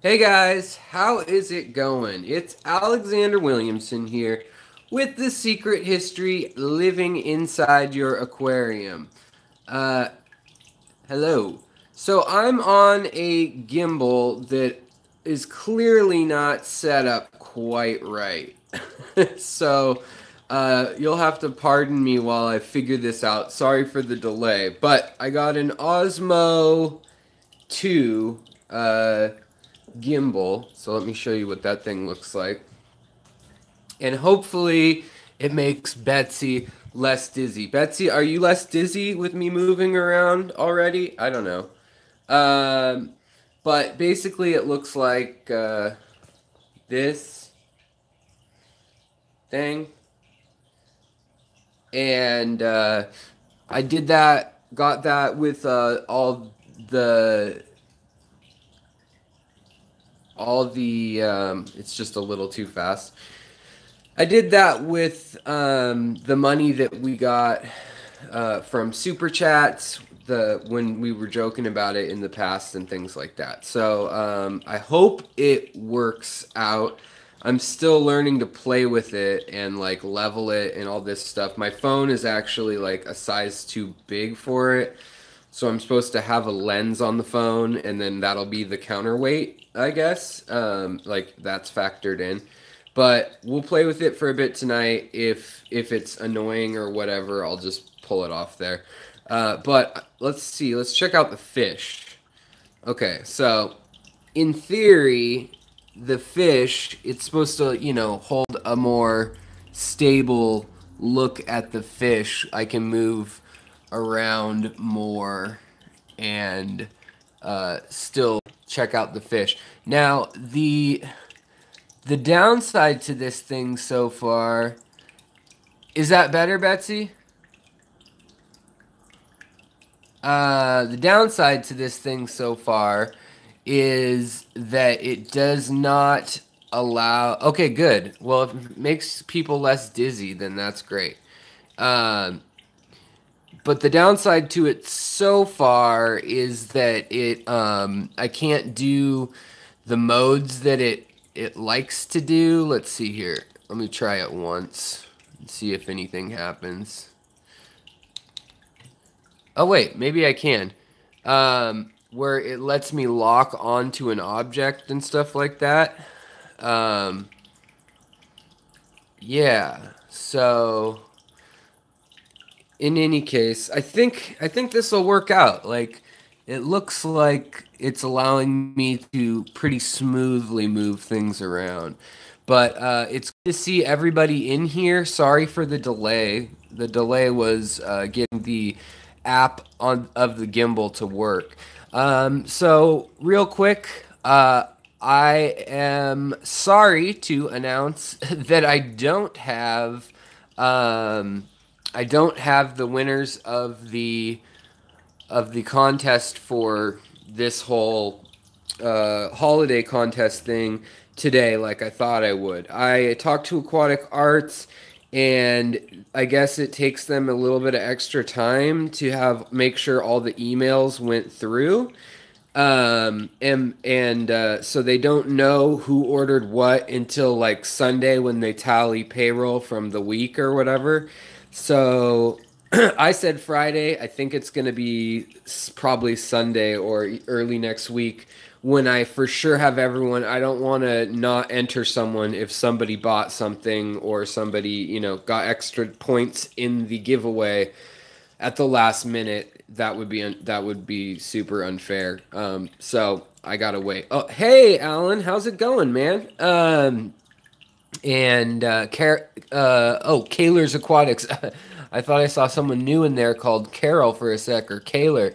Hey guys, how is it going? It's Alexander Williamson here with the secret history living inside your aquarium. Uh, Hello. So I'm on a gimbal that is clearly not set up quite right. You'll have to pardon me while I figure this out. Sorry for the delay, but I got an Osmo 2 gimbal. So let me show you what that thing looks like. And hopefully it makes Betsy less dizzy. Betsy, are you less dizzy with me moving around already? I don't know. Um, but basically it looks like this thing. And I did that, got that with the it's just a little too fast. I did that with the money that we got from super chats, when we were joking about it in the past and things like that. So I hope it works out. I'm still learning to play with it and like level it and all this stuff. My phone is actually like a size too big for it. So I'm supposed to have a lens on the phone, and then that'll be the counterweight, I guess. Like that's factored in. But we'll play with it for a bit tonight. If it's annoying or whatever, I'll just pull it off there. But let's see. Let's check out the fish. Okay, so in theory, the fish, it's supposed to, hold a more stable look at the fish. I can move around more and still check out the fish. Now, the downside to this thing so far, is that better, Betsy? The downside to this thing so far is that it does not allow... Okay, good. Well, if it makes people less dizzy, then that's great. But the downside to it so far is that I can't do the modes that it likes to do. Let's see here. Let me try it once and see if anything happens. Oh wait, maybe I can. Where it lets me lock onto an object and stuff like that. Yeah. So in any case, I think this will work out. Like, it looks like it's allowing me to pretty smoothly move things around. But it's good to see everybody in here. Sorry for the delay. The delay was getting the app of the gimbal to work. So real quick, I am sorry to announce that I don't have the winners of the contest for this whole holiday contest thing today, like I thought I would. I talked to Aquatic Arts, and I guess it takes them a little bit of extra time to make sure all the emails went through. So they don't know who ordered what until like Sunday when they tally payroll from the week or whatever. So I said Friday. I think it's going to be probably Sunday or early next week when I for sure have everyone. I don't want to not enter someone if somebody bought something or somebody, got extra points in the giveaway at the last minute. That would be super unfair. So I gotta wait. Oh, hey, Alan, how's it going, man? Kaler's Aquatics. I thought I saw someone new in there called Carol for a sec, or Kaler.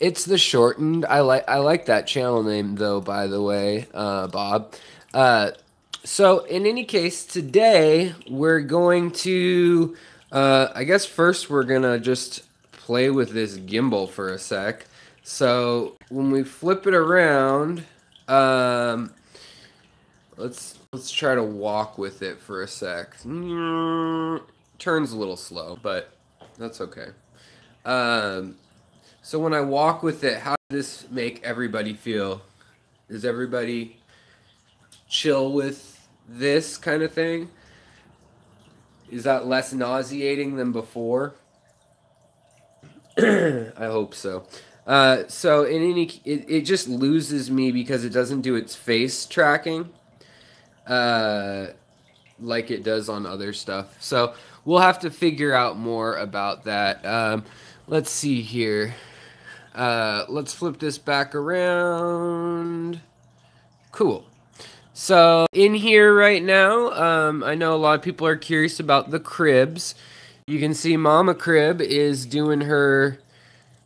It's the shortened. I like that channel name though, by the way, Bob. So in any case, today we're going to I guess first we're gonna just play with this gimbal for a sec. So when we flip it around, let's try to walk with it for a sec. Turns a little slow, but that's okay. So when I walk with it, how does this make everybody feel? Is everybody chill with this kind of thing? Is that less nauseating than before? I hope so. So in it just loses me because it doesn't do its face tracking, like it does on other stuff. So we'll have to figure out more about that. Let's see here. Let's flip this back around. Cool. So in here right now, I know a lot of people are curious about the cribs. You can see Mama Crib is doing her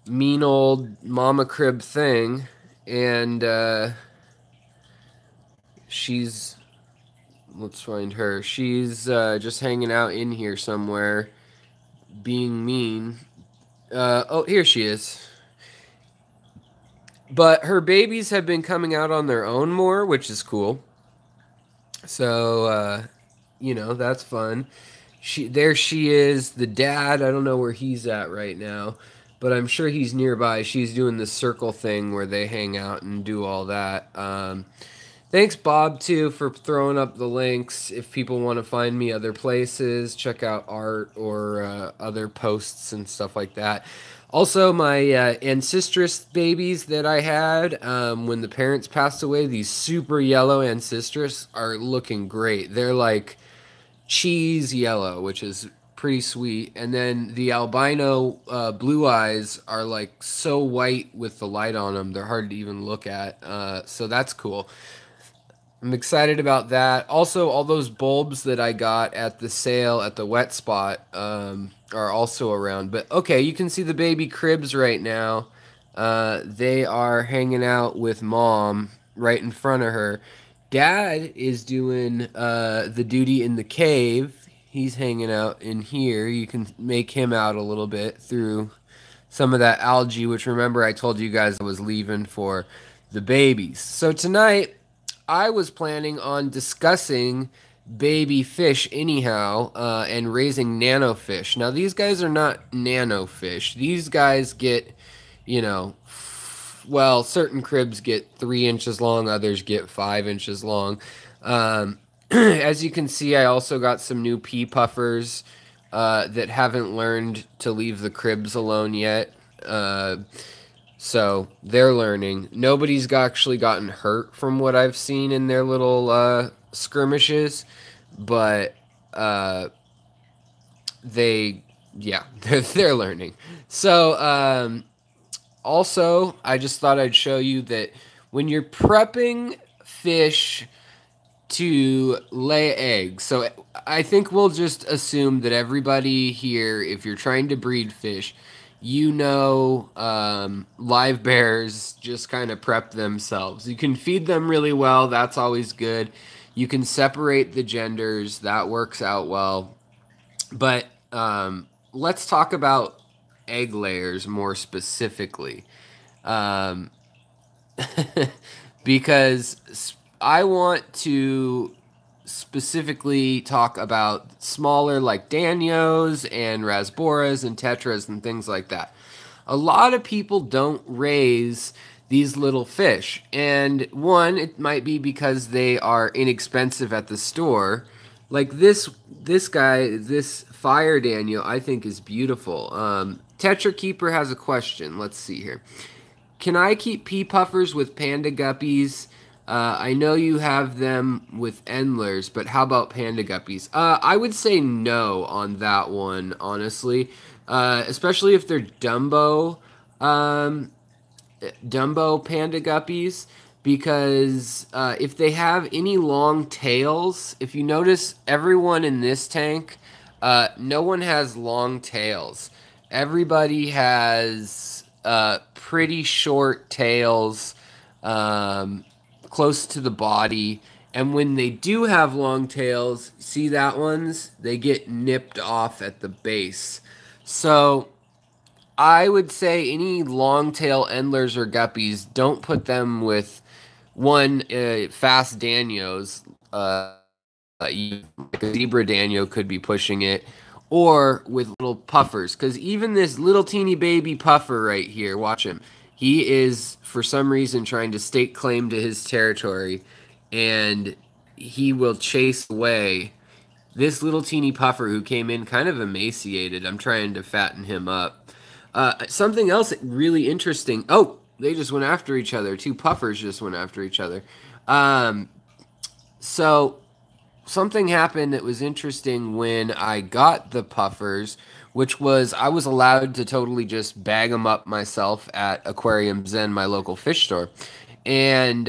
mean old Mama Crib thing, and she's, let's find her. She's just hanging out in here somewhere, being mean. Oh, here she is. But her babies have been coming out on their own more, which is cool. So, you know, that's fun. There she is. The dad, I don't know where he's at right now, but I'm sure he's nearby. She's doing the circle thing where they hang out and do all that. Thanks, Bob, too, for throwing up the links. If people want to find me other places, check out art or other posts and stuff like that. Also, my ancestress babies that I had when the parents passed away, these super yellow ancestress, are looking great. They're like cheese yellow, which is pretty sweet. And then the albino blue eyes are like so white with the light on them, they're hard to even look at. So that's cool. I'm excited about that. Also, all those bulbs that I got at the sale at the wet spot are also around. But okay, you can see the baby cribs right now. They are hanging out with mom right in front of her. Dad is doing the duty in the cave. He's hanging out in here. You can make him out a little bit through some of that algae, which remember I told you guys I was leaving for the babies. So tonight, I was planning on discussing baby fish anyhow, and raising nano fish. Now, these guys are not nano fish. These guys get, you know, well, certain cribs get 3 inches long, others get 5 inches long. As you can see, I also got some new pea puffers that haven't learned to leave the cribs alone yet. So they're learning. Nobody's actually gotten hurt from what I've seen in their little skirmishes, but they're learning. So also, I just thought I'd show you that when you're prepping fish to lay eggs, so I think we'll just assume that everybody here, if you're trying to breed fish, you know, live bears just kind of prep themselves. You can feed them really well. That's always good. You can separate the genders. That works out well. But let's talk about egg layers more specifically. Because I want to specifically talk about smaller like danios and rasboras and tetras and things like that. A lot of people don't raise these little fish, and one, it might be because they are inexpensive at the store. Like this guy, this fire danio, I think is beautiful. Tetra Keeper has a question. Let's see here. Can I keep pea puffers with panda guppies? I know you have them with endlers, but how about panda guppies? I would say no on that one, honestly. Especially if they're Dumbo panda guppies, because if they have any long tails, if you notice, everyone in this tank, no one has long tails. Everybody has pretty short tails, close to the body, and when they do have long tails, see that ones, they get nipped off at the base. So I would say any long tail endlers or guppies, don't put them with one fast danios. Like a zebra danio could be pushing it, or with little puffers, because even this little teeny baby puffer right here, watch him, He is, for some reason, trying to stake claim to his territory, and he will chase away this little teeny puffer who came in kind of emaciated. I'm trying to fatten him up. Something else really interesting. Oh, they just went after each other. Two puffers just went after each other. Um, so something happened that was interesting when I got the puffers, which was I was allowed to totally just bag them up myself at Aquariums and my local fish store. And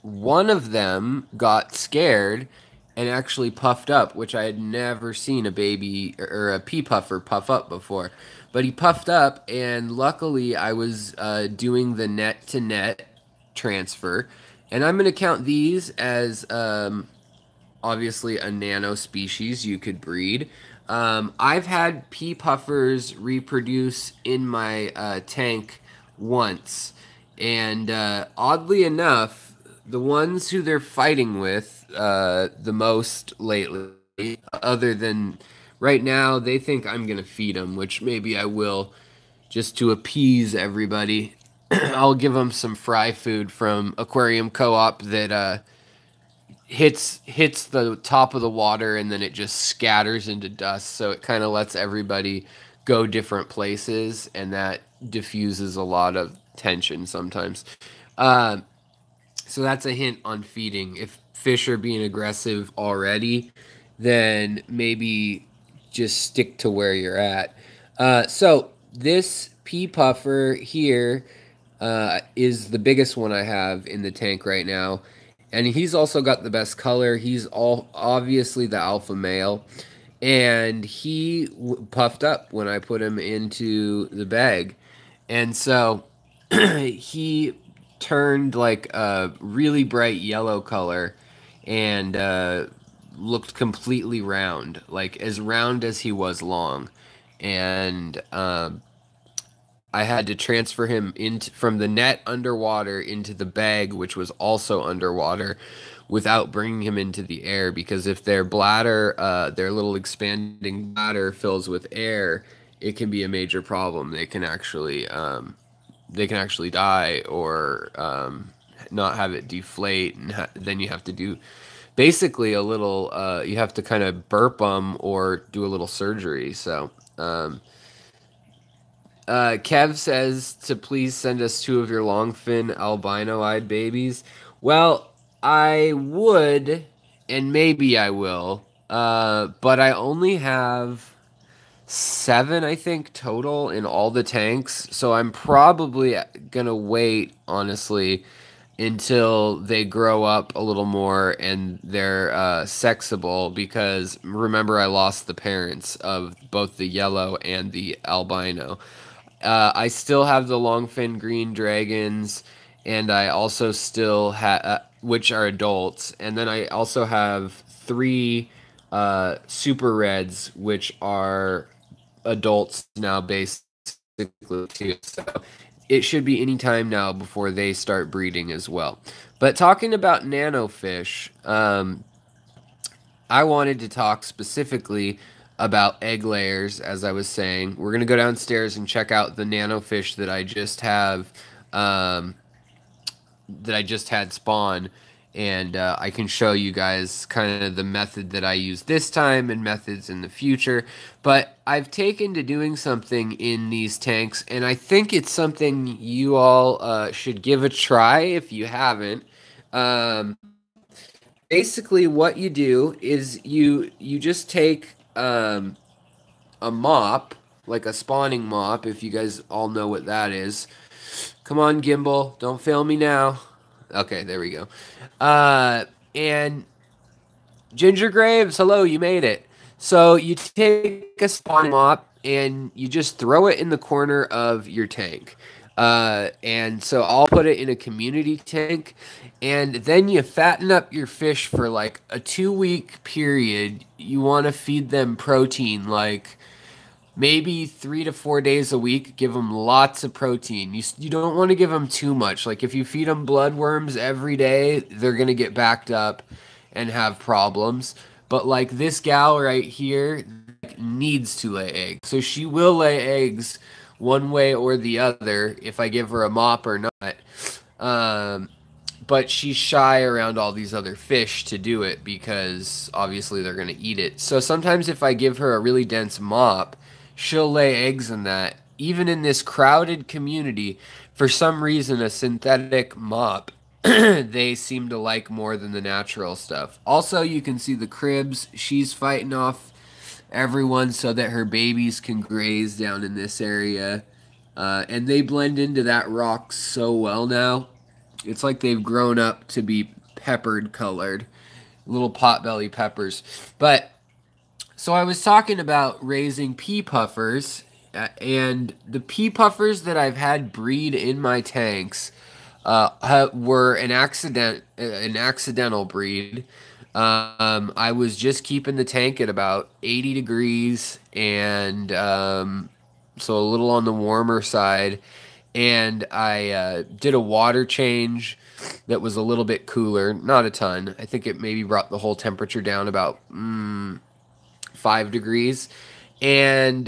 one of them got scared and actually puffed up, which I had never seen a baby or a pea puffer puff up before. But he puffed up, and luckily I was doing the net to net transfer. And I'm going to count these as obviously a nano species you could breed. I've had pea puffers reproduce in my tank once, and oddly enough, the ones who they're fighting with the most lately, other than right now, they think I'm gonna feed them, which maybe I will, just to appease everybody. I'll give them some fry food from Aquarium Co-op that hits the top of the water and then it just scatters into dust, so it kind of lets everybody go different places, and that diffuses a lot of tension sometimes. uh, so that's a hint on feeding. If fish are being aggressive already, then maybe just stick to where you're at. So this pea puffer here is the biggest one I have in the tank right now, and he's also got the best color. He's all obviously the alpha male, and he puffed up when I put him into the bag, and so he turned like a really bright yellow color and looked completely round, like as round as he was long, and I had to transfer him into from the net underwater into the bag, which was also underwater, without bringing him into the air. Because if their bladder, their little expanding bladder, fills with air, it can be a major problem. They can actually die, or not have it deflate, and then you have to do basically a little. You have to kind of burp them or do a little surgery. So. Kev says to please send us two of your longfin albino-eyed babies. Well, I would, and maybe I will, but I only have 7, I think, total in all the tanks, so I'm probably gonna wait, honestly, until they grow up a little more and they're sexable, because remember I lost the parents of both the yellow and the albino. I still have the longfin green dragons, and I also still have, which are adults, and then I also have 3 super reds, which are adults now, basically too. So it should be any time now before they start breeding as well. But talking about nanofish, I wanted to talk specifically about egg layers. As I was saying, we're going to go downstairs and check out the nanofish that I just have, that I just had spawn, and I can show you guys kind of the method that I use this time and methods in the future. But I've taken to doing something in these tanks, and I think it's something you all should give a try if you haven't. Basically, what you do is you just take a mop, like a spawning mop, if you guys all know what that is. Come on, Gimbal, don't fail me now. Okay, there we go. And Ginger Graves, hello, you made it. So you take a spawning mop and you just throw it in the corner of your tank. And so I'll put it in a community tank, and then you fatten up your fish for like a 2-week period. You want to feed them protein, like maybe 3 to 4 days a week. Give them lots of protein. You don't want to give them too much. Like if you feed them bloodworms every day, they're going to get backed up and have problems. But like this gal right here needs to lay eggs. So she will lay eggs one way or the other if I give her a mop or not. But she's shy around all these other fish to do it because obviously they're going to eat it. So sometimes if I give her a really dense mop, she'll lay eggs in that. Even in this crowded community, for some reason, a synthetic mop they seem to like more than the natural stuff. Also, you can see the cribs. She's fighting off everyone so that her babies can graze down in this area. And they blend into that rock so well now. It's like they've grown up to be peppered colored, little potbelly peppers. But so I was talking about raising pea puffers, and the pea puffers that I've had breed in my tanks were an accidental breed. I was just keeping the tank at about 80 degrees, and so a little on the warmer side. And I did a water change that was a little bit cooler, not a ton. I think it maybe brought the whole temperature down about 5 degrees. And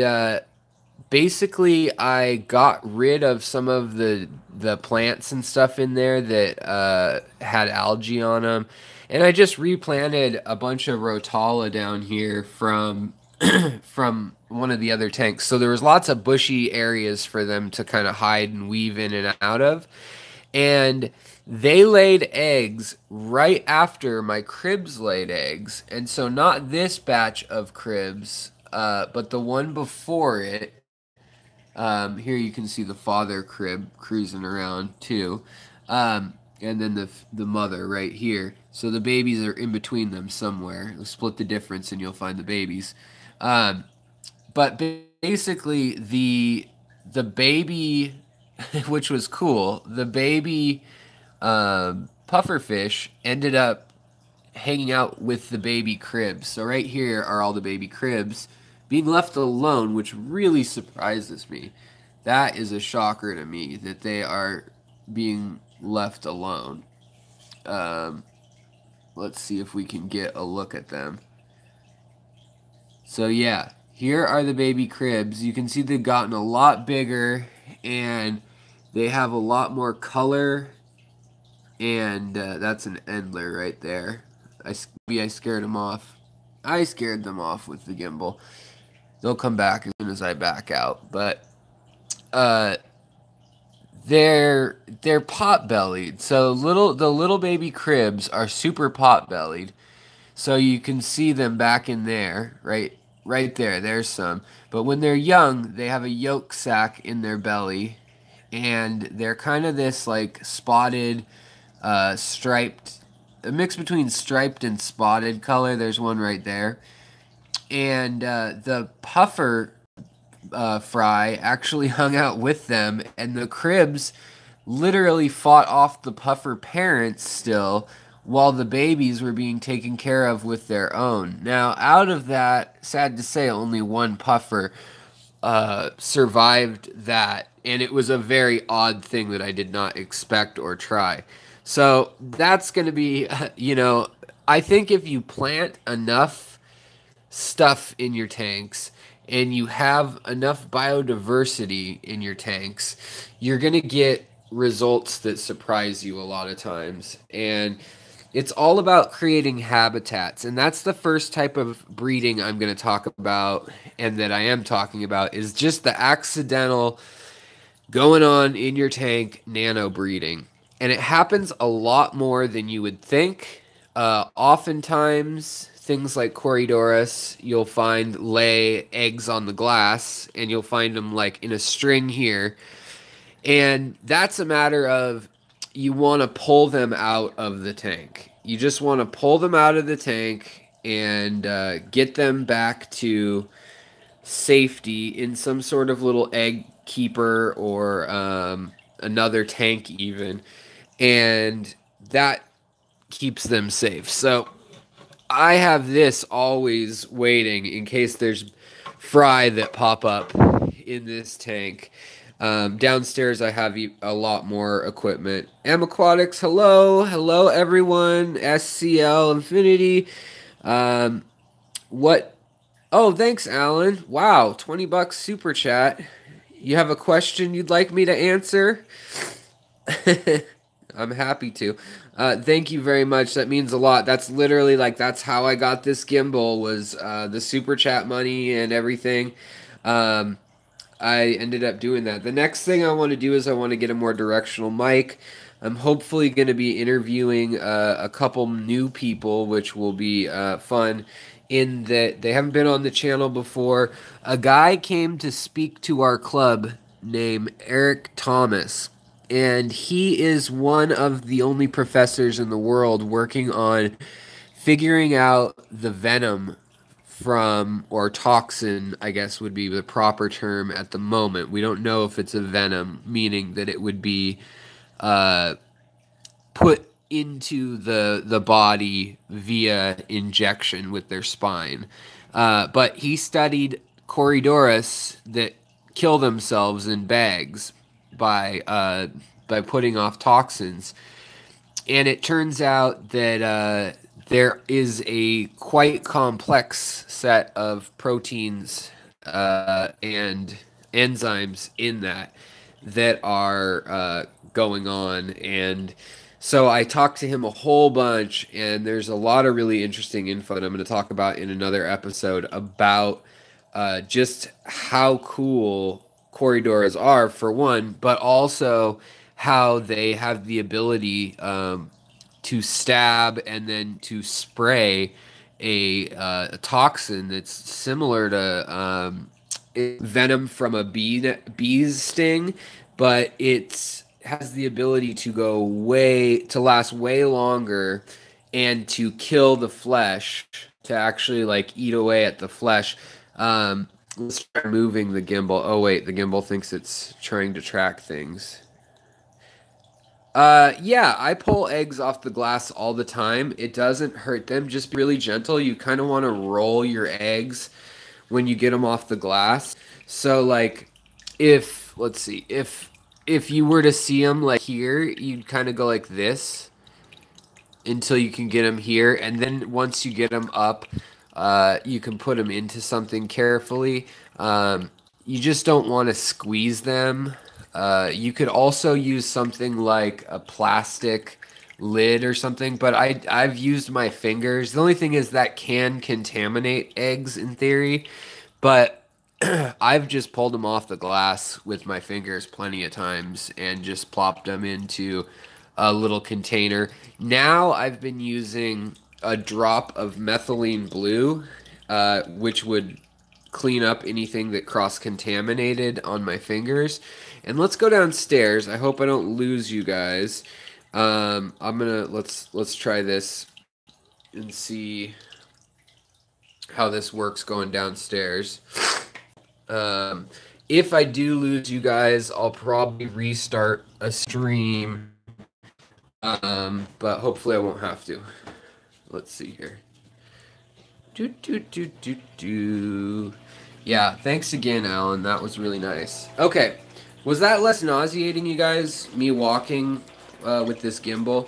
basically, I got rid of some of the plants and stuff in there that had algae on them. And I just replanted a bunch of rotala down here from from one of the other tanks. So there was lots of bushy areas for them to kind of hide and weave in and out of. And they laid eggs right after my cribs laid eggs. And so not this batch of cribs, but the one before it. Here you can see the father crib cruising around too. And then the mother right here. So the babies are in between them somewhere. We'll split the difference and you'll find the babies. But basically the baby, which was cool, the baby pufferfish ended up hanging out with the baby cribs. So right here are all the baby cribs being left alone, which really surprises me. That is a shocker to me that they are being left alone. Let's see if we can get a look at them. So yeah, here are the baby cribs. You can see they've gotten a lot bigger and they have a lot more color. And that's an endler right there. Maybe I scared them off. I scared them off with the gimbal. They'll come back as soon as I back out. But they're pot-bellied. So the little baby cribs are super pot-bellied. So you can see them back in there, right there. There's some. But when they're young, they have a yolk sac in their belly, and they're kind of this like spotted, striped, a mix between striped and spotted color. There's one right there. And the puffer fry actually hung out with them, and the cribs literally fought off the puffer parents still, while the babies were being taken care of with their own. Now, out of that, sad to say, only one puffer survived that, and it was a very odd thing that I did not expect or try. So that's going to be, I think if you plant enough stuff in your tanks and you have enough biodiversity in your tanks, you're going to get results that surprise you a lot of times. And it's all about creating habitats, and that's the first type of breeding I'm going to talk about, and that I am talking about, is just the accidental going on in your tank nano breeding. And it happens a lot more than you would think. Oftentimes, things like Corydoras, you'll find lay eggs on the glass, and you'll find them like in a string here. And that's a matter of, you want to pull them out of the tank. You just want to pull them out of the tank and get them back to safety in some sort of little egg keeper or another tank even. And that keeps them safe. So I have this always waiting in case there's fry that pop up in this tank. Downstairs, I have a lot more equipment. M Aquatics, hello. Hello, everyone. SCL Infinity. What? Oh, thanks, Alan. Wow, $20 super chat. You have a question you'd like me to answer? I'm happy to. Thank you very much. That means a lot. That's literally like that's how I got this gimbal was the super chat money and everything. Um, I ended up doing that. The next thing I want to do is I want to get a more directional mic. I'm hopefully going to be interviewing a couple new people, which will be fun in that they haven't been on the channel before. A guy came to speak to our club named Eric Thomas, and he is one of the only professors in the world working on figuring out the venom from, or toxin, I guess would be the proper term at the moment. We don't know if it's a venom, meaning that it would be put into the body via injection with their spine. But he studied Corydoras that kill themselves in bags by putting off toxins. And it turns out that there is a quite complex set of proteins and enzymes in that are going on. And so I talked to him a whole bunch, and there's a lot of really interesting info that I'm going to talk about in another episode about just how cool Corydoras are, for one, but also how they have the ability to stab and then to spray a toxin that's similar to venom from a bee's sting, but it has the ability to last way longer and to kill the flesh, to actually like eat away at the flesh. Let's try moving the gimbal. Oh wait, the gimbal thinks it's trying to track things. Yeah, I pull eggs off the glass all the time. It doesn't hurt them. Just be really gentle. You kind of want to roll your eggs when you get them off the glass. So like let's see, if you were to see them like here, you'd kind of go like this until you can get them here. And then once you get them up, you can put them into something carefully. You just don't want to squeeze them. You could also use something like a plastic lid or something, but I've used my fingers. The only thing is that can contaminate eggs in theory, but I've just pulled them off the glass with my fingers plenty of times and just plopped them into a little container. Now I've been using a drop of methylene blue, which would clean up anything that cross-contaminated on my fingers. And let's go downstairs. I hope I don't lose you guys. Let's try this and see how this works going downstairs. If I do lose you guys, I'll probably restart a stream. But hopefully I won't have to. Let's see here. Yeah, thanks again, Alan. That was really nice. Okay. Was that less nauseating, you guys? Me walking with this gimbal?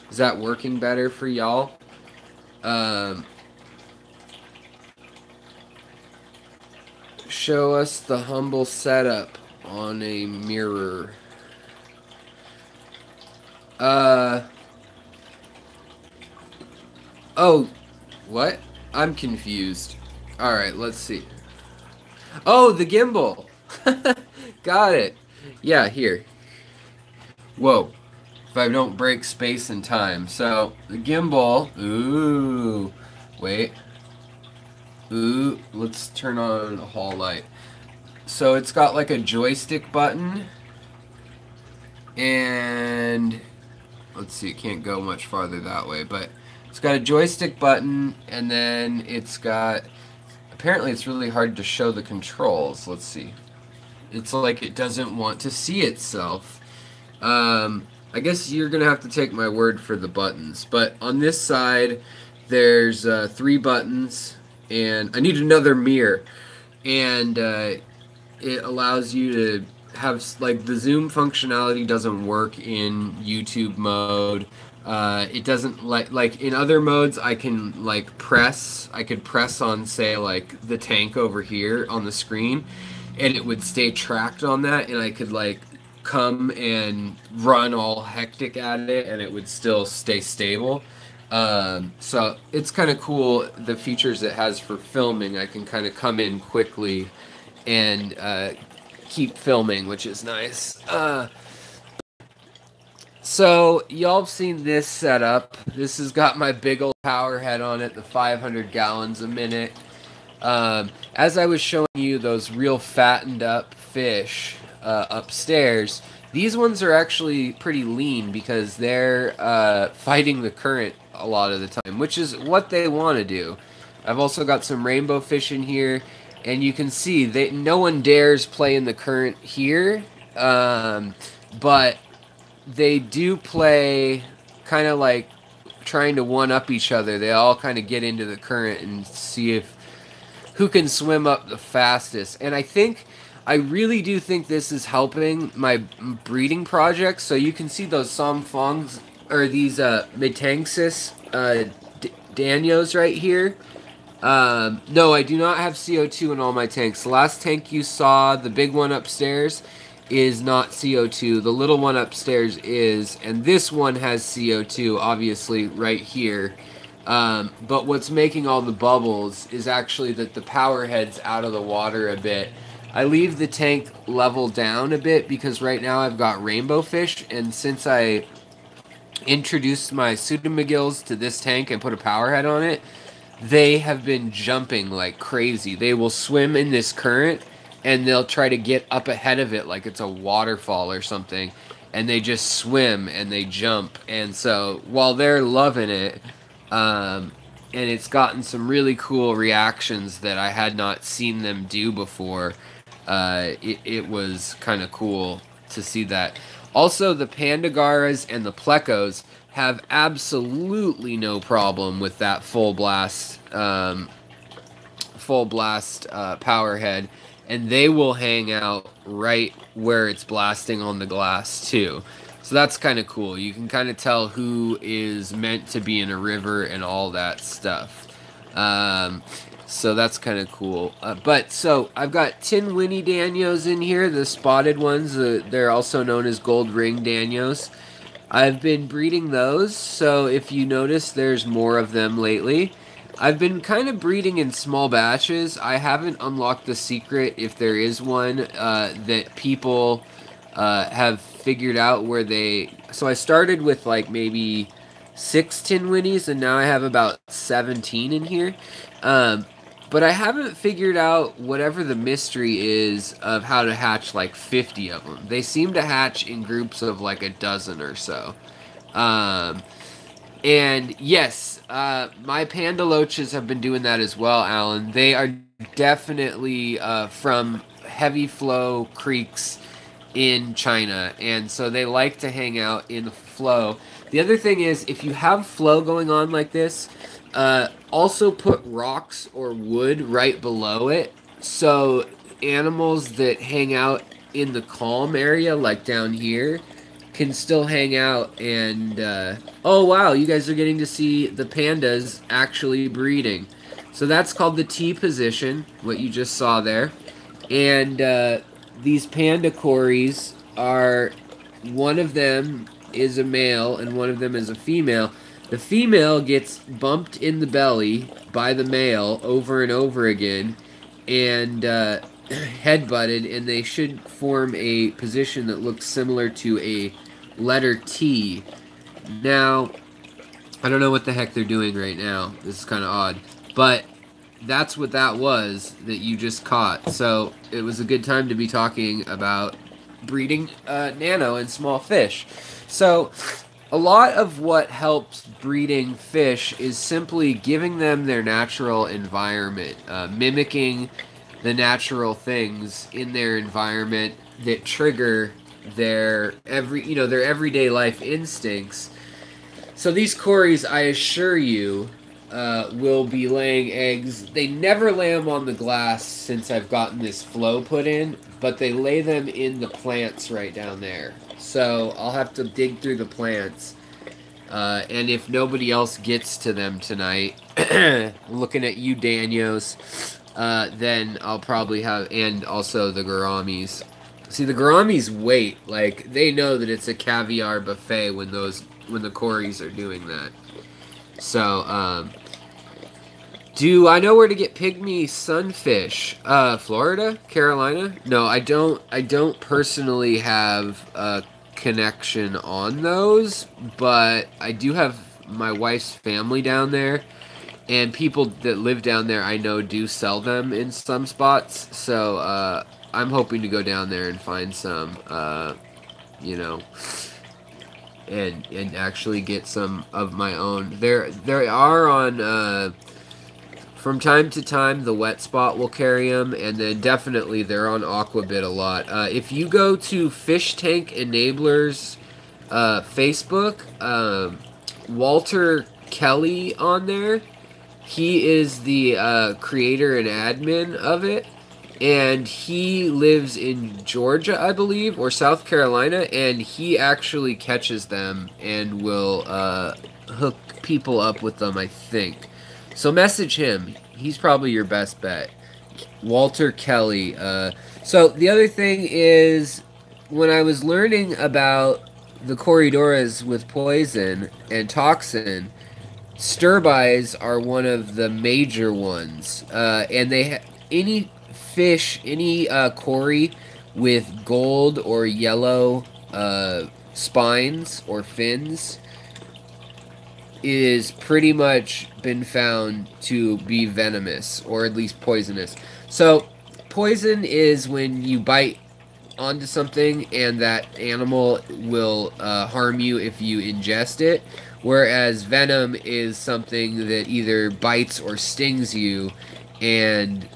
Is that working better for y'all? Show us the humble setup on a mirror. Oh, what? I'm confused. Alright, let's see. Oh, the gimbal! Got it. Yeah, here. Whoa. If I don't break space and time. So, the gimbal. Ooh. Wait. Ooh. Let's turn on a hall light. So, it's got like a joystick button. And let's see, it can't go much farther that way, but it's got a joystick button, and then it's got, apparently it's really hard to show the controls. Let's see. It's like it doesn't want to see itself. I guess you're gonna have to take my word for the buttons, but on this side there's 3 buttons, and I need another mirror, and it allows you to have, like, the zoom functionality doesn't work in YouTube mode. It doesn't like in other modes I can like press, I could press on, say, like the tank over here on the screen. and it would stay tracked on that, and I could like come and run all hectic at it and it would still stay stable. So it's kind of cool, the features it has for filming. I can kind of come in quickly and keep filming, which is nice. So y'all have seen this setup. This has got my big old power head on it, the 500 gallons a minute. As I was showing you those real fattened up fish upstairs, these ones are actually pretty lean because they're fighting the current a lot of the time, which is what they want to do. I've also got some rainbow fish in here, and you can see no one dares play in the current here, but they do play kind of like trying to one-up each other. They all kind of get into the current and see if who can swim up the fastest. And I really do think this is helping my breeding projects. So you can see those Samfongs, or these Metangsis danios right here. No, I do not have CO2 in all my tanks. The last tank you saw, the big one upstairs, is not CO2. The little one upstairs is, and this one has CO2, obviously, right here. But what's making all the bubbles is actually that the power head's out of the water a bit. I leave the tank level down a bit because right now I've got rainbow fish, and since I introduced my pseudomagills to this tank and put a power head on it, they have been jumping like crazy. They will swim in this current and they'll try to get up ahead of it like it's a waterfall or something, and they just swim and they jump. And so while they're loving it, and it's gotten some really cool reactions that I had not seen them do before, it was kind of cool to see that. Also, the Pandagaras and the Plecos have absolutely no problem with that full blast power head, and they will hang out right where it's blasting on the glass too. So that's kind of cool. You can kind of tell who is meant to be in a river and all that stuff. So that's kind of cool. So I've got tin Winnie danios in here, the spotted ones. They're also known as gold ring danios. I've been breeding those, so if you notice, there's more of them lately. I've been kind of breeding in small batches. I haven't unlocked the secret, if there is one, that people have figured out where they... So I started with like maybe 6 tin Winnies, and now I have about 17 in here. But I haven't figured out whatever the mystery is of how to hatch like 50 of them. They seem to hatch in groups of like a dozen or so. And yes, my panda loaches have been doing that as well, Alan. They are definitely from heavy flow creeks in China, and so they like to hang out in the flow. The other thing is, if you have flow going on like this, also put rocks or wood right below it, so animals that hang out in the calm area, like down here, can still hang out. And oh wow, you guys are getting to see the pandas actually breeding. So that's called the T position, what you just saw there. And these panda cories are, one of them is a male and one of them is a female. The female gets bumped in the belly by the male over and over again and headbutted, and they should form a position that looks similar to a letter T. Now, I don't know what the heck they're doing right now. This is kind of odd. But that's what that was that you just caught. So it was a good time to be talking about breeding nano and small fish. So a lot of what helps breeding fish is simply giving them their natural environment, mimicking the natural things in their environment that trigger their everyday life instincts. So these cories, I assure you, will be laying eggs. They never lay them on the glass since I've gotten this flow put in, but they lay them in the plants right down there. So I'll have to dig through the plants. And if nobody else gets to them tonight, looking at you, Danios, then I'll probably have, and also the gouramis. See, the gouramis wait, like they know that it's a caviar buffet when the cories are doing that. So, do I know where to get pygmy sunfish? Florida, Carolina? No, I don't. I don't personally have a connection on those, but I do have my wife's family down there, and people that live down there I know do sell them in some spots. So I'm hoping to go down there and find some, you know, and actually get some of my own. There are on. From time to time, the Wet Spot will carry them, and then definitely they're on Aquabit a lot. If you go to Fish Tank Enablers Facebook, Walter Kelly on there, he is the creator and admin of it, and he lives in Georgia, I believe, or South Carolina, and he actually catches them and will hook people up with them, I think. So message him. He's probably your best bet. Walter Kelly. So the other thing is, when I was learning about the Corydoras with poison and toxin, sterbies are one of the major ones. And they any fish, any cory with gold or yellow spines or fins is pretty much been found to be venomous, or at least poisonous. So poison is when you bite onto something and that animal will harm you if you ingest it, whereas venom is something that either bites or stings you, and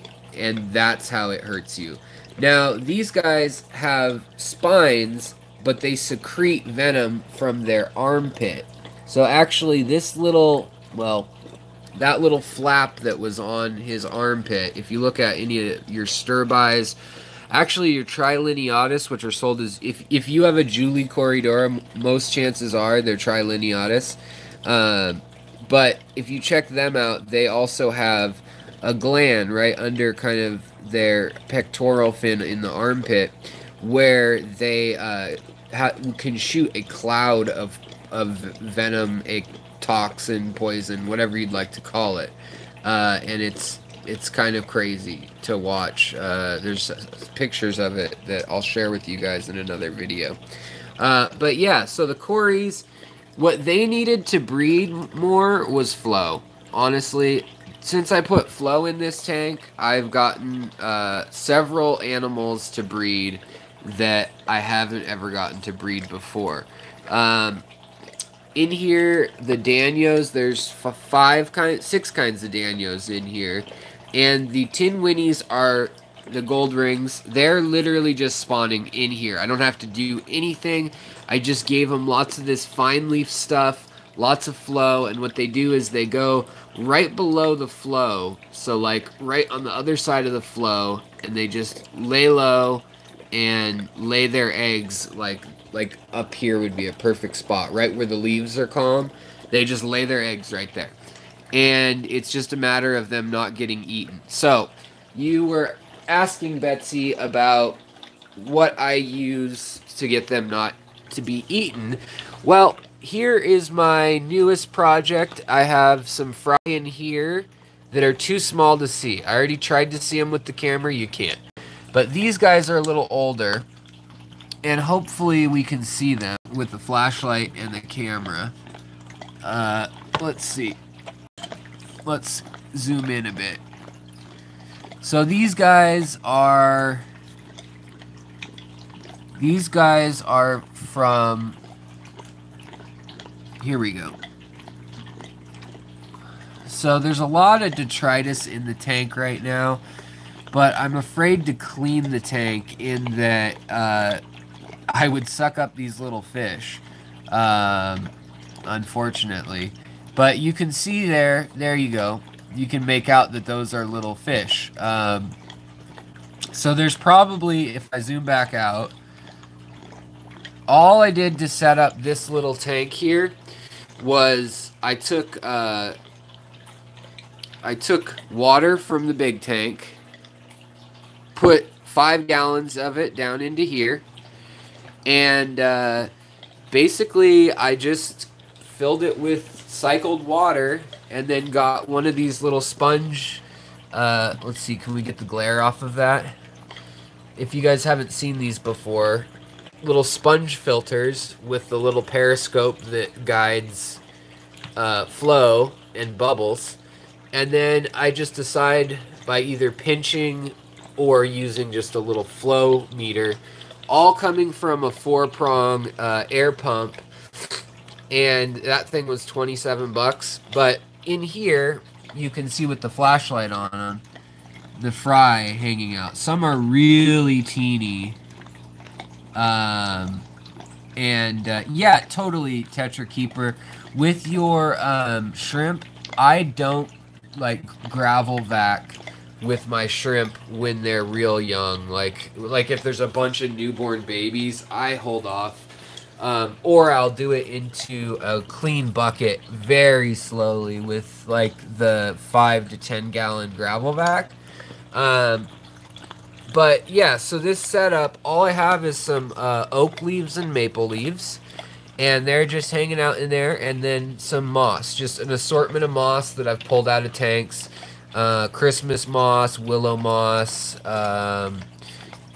that's how it hurts you. Now these guys have spines, but they secrete venom from their armpit. So actually this little, well, that little flap that was on his armpit, if you look at any of your sterbies, actually your Trilineatus, which are sold as, if you have a Julie Corydora, most chances are they're Trilineatus. But if you check them out, they also have a gland right under kind of their pectoral fin in the armpit, where they can shoot a cloud of venom, a toxin, poison, whatever you'd like to call it, and it's kind of crazy to watch. There's pictures of it that I'll share with you guys in another video. But yeah, so the cories, what they needed to breed more was flow. Honestly, since I put flow in this tank, I've gotten several animals to breed that I haven't ever gotten to breed before. In here, the danios, there's 6 kinds of danios in here. And the tin winnies are the gold rings. They're literally just spawning in here. I don't have to do anything. I just gave them lots of this fine leaf stuff, lots of flow. And what they do is they go right below the flow. So like right on the other side of the flow. And they just lay low and lay their eggs like up here would be a perfect spot, right where the leaves are calm. They just lay their eggs right there, and it's just a matter of them not getting eaten. So you were asking Betsy about what I use to get them not to be eaten. Well, here is my newest project. I have some fry in here that are too small to see. I already tried to see them with the camera. You can't. But these guys are a little older, and hopefully we can see them with the flashlight and the camera. Let's see. Let's zoom in a bit. So these guys are from, here we go. So there's a lot of detritus in the tank right now, but I'm afraid to clean the tank in that I would suck up these little fish, unfortunately. But you can see there you go. You can make out that those are little fish. So there's probably, if I zoom back out, all I did to set up this little tank here was I took I took water from the big tank, put 5 gallons of it down into here, and basically I just filled it with cycled water and then got one of these little sponge, let's see, can we get the glare off of that? If you guys haven't seen these before, little sponge filters with the little periscope that guides flow and bubbles. And then I just decide by either pinching or using just a little flow meter, all coming from a 4-prong air pump. And that thing was 27 bucks. But in here, you can see with the flashlight on them, the fry hanging out. Some are really teeny. Yeah, totally Tetra Keeper. With your shrimp, I don't like gravel vac with my shrimp when they're real young. Like if there's a bunch of newborn babies, I hold off. Or I'll do it into a clean bucket very slowly with like the 5 to 10 gallon gravel vac. But yeah, so this setup, all I have is some oak leaves and maple leaves, and they're just hanging out in there, and then some moss, just an assortment of moss that I've pulled out of tanks. Christmas moss, willow moss,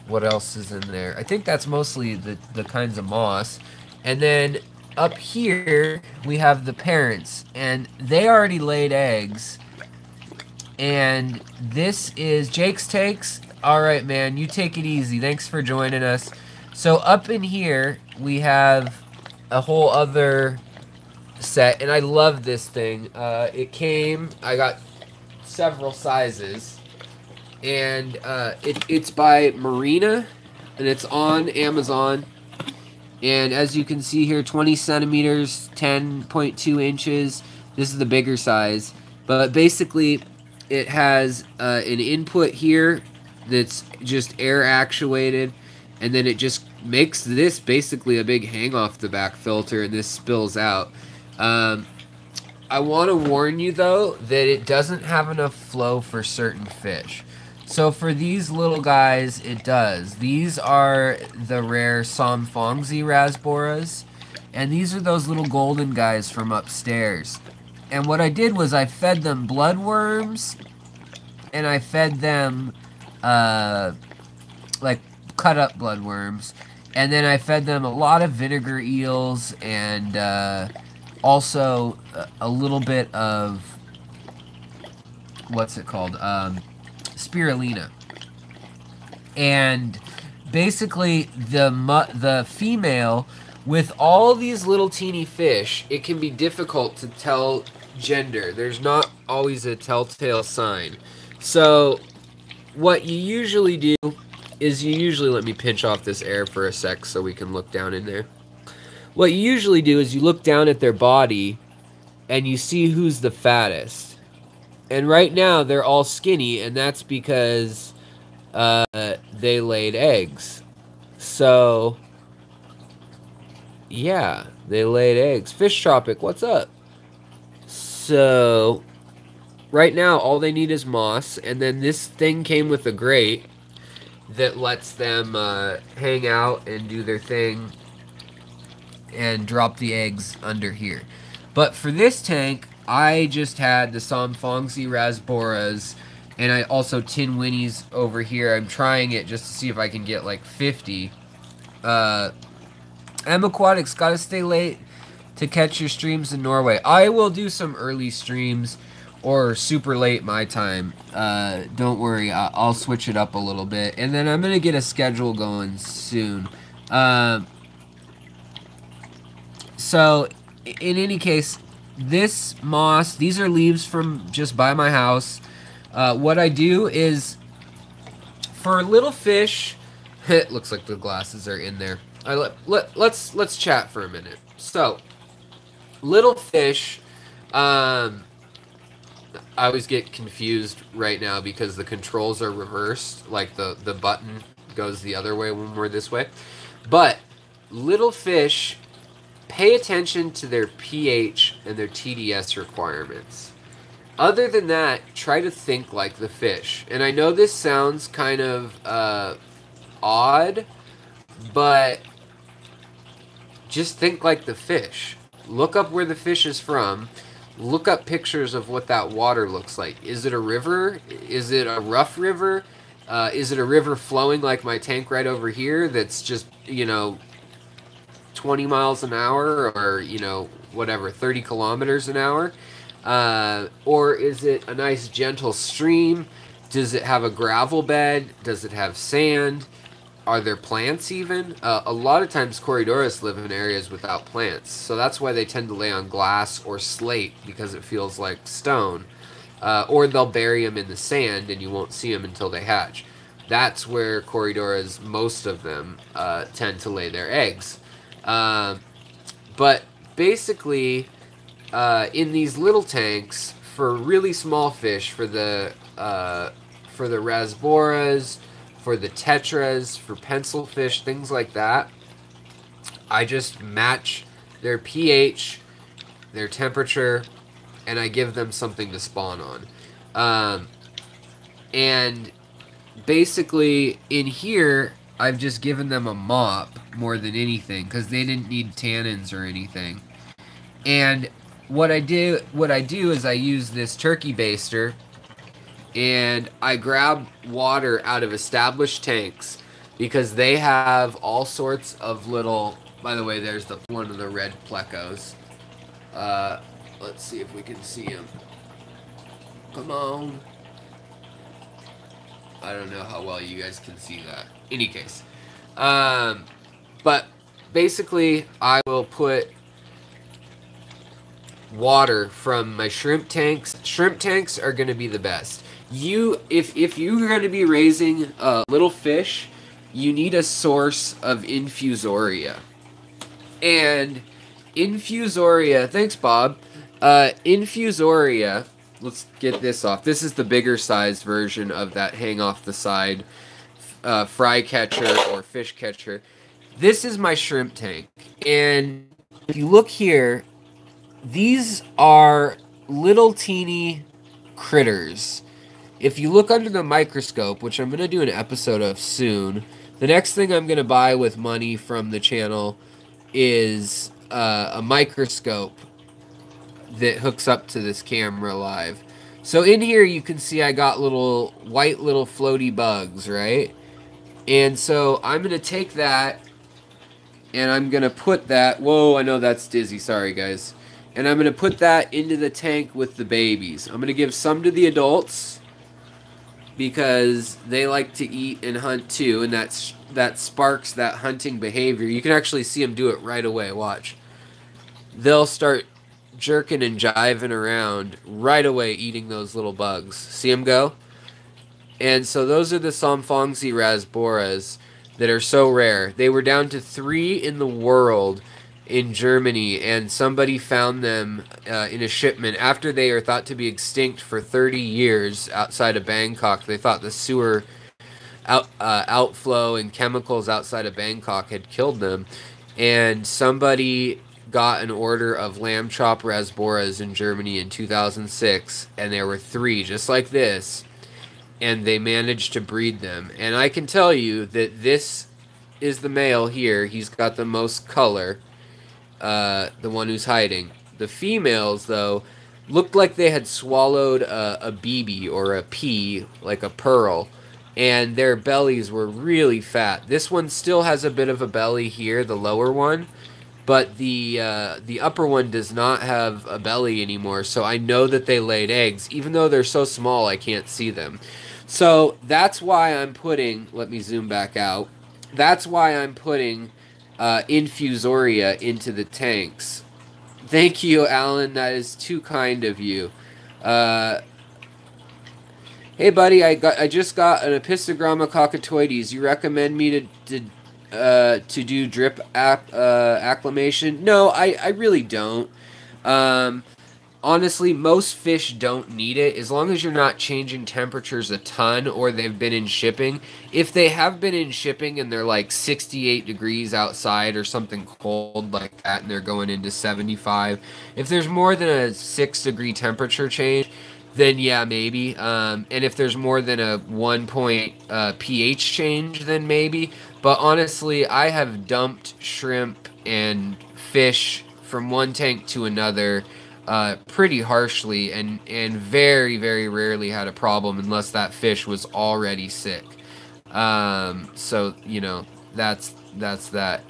what else is in there? I think that's mostly the kinds of moss. And then up here, we have the parents, and they already laid eggs. And this is Jake's Takes. All right, man, you take it easy. Thanks for joining us. So up in here, we have a whole other set, and I love this thing. It came, I got several sizes, and it's by Marina, and it's on Amazon. And as you can see here, 20 centimeters, 10.2 inches. This is the bigger size. But basically, it has an input here that's just air actuated, and then it just makes this basically a big hang off the back filter, and this spills out. I want to warn you though that it doesn't have enough flow for certain fish. So for these little guys, it does. These are the rare Somfongzi Rasboras, and these are those little golden guys from upstairs. And what I did was I fed them bloodworms, and I fed them like cut up bloodworms, and then I fed them a lot of vinegar eels, and also a little bit of, what's it called, spirulina. And basically the female, with all these little teeny fish, it can be difficult to tell gender. There's not always a telltale sign. So what you usually do is let me pinch off this air for a sec so we can look down in there. What you usually do is you look down at their body and you see who's the fattest. And right now they're all skinny, and that's because they laid eggs. So yeah, they laid eggs. Fish Tropic, what's up? So right now all they need is moss, and then this thing came with a grate that lets them hang out and do their thing and drop the eggs under here. But for this tank, I just had the Somfongzi Rasboras, and I also tin winnies over here. I'm trying it just to see if I can get like 50. M Aquatics, gotta stay late to catch your streams in Norway. I will do some early streams or super late my time. Don't worry, I'll switch it up a little bit, and then I'm gonna get a schedule going soon. So in any case, this moss, these are leaves from just by my house. What I do is, for little fish, it looks like the glasses are in there. Let's chat for a minute. So, little fish, I always get confused right now because the controls are reversed. Like the button goes the other way when we're this way. But little fish, pay attention to their pH and their TDS requirements. Other than that, try to think like the fish. And I know this sounds kind of odd, but just think like the fish. Look up where the fish is from. Look up pictures of what that water looks like. Is it a river? Is it a rough river? Is it a river flowing like my tank right over here that's just, 20 miles an hour or, whatever, 30 kilometers an hour? Or is it a nice gentle stream? Does it have a gravel bed? Does it have sand? Are there plants even? A lot of times Corydoras live in areas without plants, so that's why they tend to lay on glass or slate because it feels like stone. Or they'll bury them in the sand and you won't see them until they hatch. That's where Corydoras, most of them, tend to lay their eggs. But basically, in these little tanks, for really small fish, for the Rasboras, for the tetras, for pencil fish, things like that, I just match their pH, their temperature, and I give them something to spawn on. And basically, in here, I've just given them a mop more than anything, because they didn't need tannins or anything. And what I do is I use this turkey baster, and I grab water out of established tanks because they have all sorts of little... By the way, there's one of the red plecos. Let's see if we can see him. Come on. I don't know how well you guys can see that. In any case. But basically, I will put water from my shrimp tanks. Shrimp tanks are going to be the best. If you're going to be raising little fish, you need a source of infusoria. And infusoria, thanks Bob. Infusoria, let's get this off. This is the bigger sized version of that hang off the side fry catcher or fish catcher. This is my shrimp tank. And if you look here, these are little teeny critters. If you look under the microscope, which I'm going to do an episode of soon, the next thing I'm going to buy with money from the channel is a microscope that hooks up to this camera live. So in here you can see I got little white little floaty bugs, right? And so I'm going to take that and I'm going to put that... Whoa, I know that's dizzy. Sorry, guys. And I'm going to put that into the tank with the babies. I'm going to give some to the adults because they like to eat and hunt too, and that sparks that hunting behavior. You can actually see them do it right away. Watch. They'll start jerking and jiving around right away, eating those little bugs. See them go? And so those are the Somfongzi Rasboras that are so rare. They were down to 3 in the world in Germany, and somebody found them in a shipment after they are thought to be extinct for 30 years outside of Bangkok. They thought the sewer outflow and chemicals outside of Bangkok had killed them, and somebody got an order of lamb chop Rasboras in Germany in 2006, and there were 3 just like this, and they managed to breed them. And I can tell you that this is the male here. He's got the most color. The one who's hiding. The females, though, looked like they had swallowed a BB or a pea, like a pearl, and their bellies were really fat. This one still has a bit of a belly here, the lower one, but the upper one does not have a belly anymore, so I know that they laid eggs. Even though they're so small, I can't see them. So that's why I'm putting... Let me zoom back out. That's why I'm putting... infusoria into the tanks. Thank you, Alan. That is too kind of you. Hey, buddy, I just got an Epistogramma cockatoides. You recommend me to do drip acclimation? No, I really don't. Honestly, most fish don't need it, as long as you're not changing temperatures a ton or they've been in shipping. If they have been in shipping and they're like 68 degrees outside or something cold like that and they're going into 75, if there's more than a 6-degree temperature change, then yeah, maybe. And if there's more than a 1 point pH change, then maybe. But honestly, I have dumped shrimp and fish from one tank to another pretty harshly, and very, very rarely had a problem unless that fish was already sick. So that's that.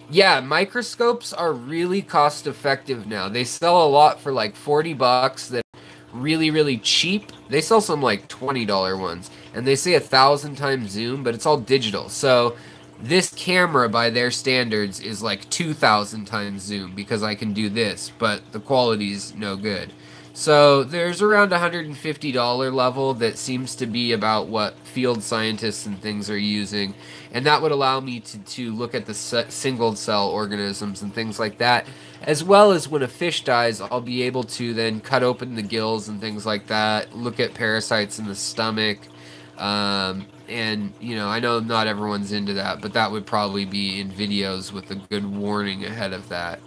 Yeah, microscopes are really cost effective now. They sell a lot for like $40 that are really, really cheap. They sell some like $20 ones, and they say 1,000 times zoom, but it's all digital. So this camera by their standards is like 2,000 times zoom because I can do this, but the quality's no good. So there's around $150 level that seems to be about what field scientists and things are using, and that would allow me to look at the single cell organisms and things like that, as well as when a fish dies, I'll be able to then cut open the gills and things like that, look at parasites in the stomach, and I know not everyone's into that, but that would probably be in videos with a good warning ahead of that.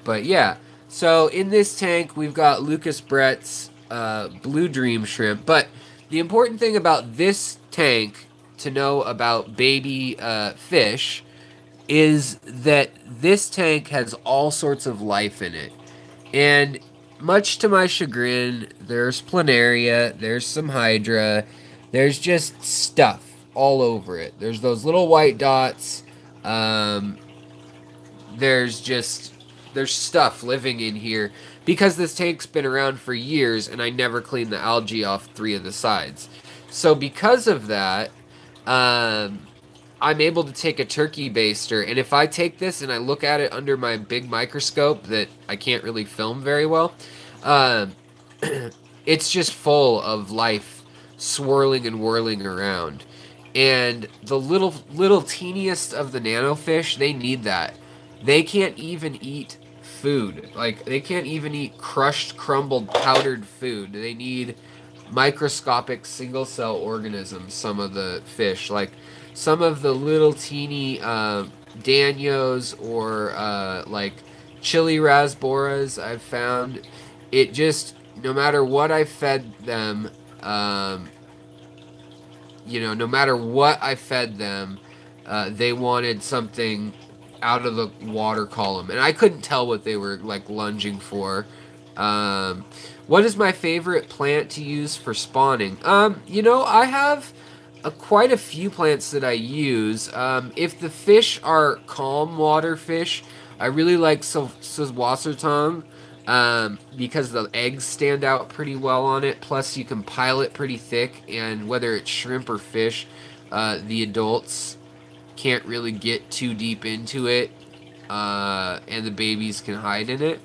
But yeah. So in this tank, we've got Lucas Brett's Blue Dream shrimp. But the important thing about this tank to know about baby fish is that this tank has all sorts of life in it. And much to my chagrin, there's planaria, there's some hydra, there's just stuff all over it. There's those little white dots. There's stuff living in here because this tank's been around for years and I never cleaned the algae off 3 of the sides. So because of that, I'm able to take a turkey baster, and if I take this and I look at it under my big microscope that I can't really film very well, it's just full of life swirling and whirling around. And the little teeniest of the nano fish, they need that. They can't even eat food. Like, they can't even eat crushed, crumbled, powdered food. They need microscopic single-cell organisms, some of the fish. Like, some of the little teeny danios or, like, chili rasboras I've found. It just, no matter what I fed them, no matter what I fed them, they wanted something out of the water column, and I couldn't tell what they were like lunging for. What is my favorite plant to use for spawning? I have quite a few plants that I use. If the fish are calm water fish, I really like Wassertong, because the eggs stand out pretty well on it. Plus, you can pile it pretty thick, and whether it's shrimp or fish, the adults can't really get too deep into it, and the babies can hide in it.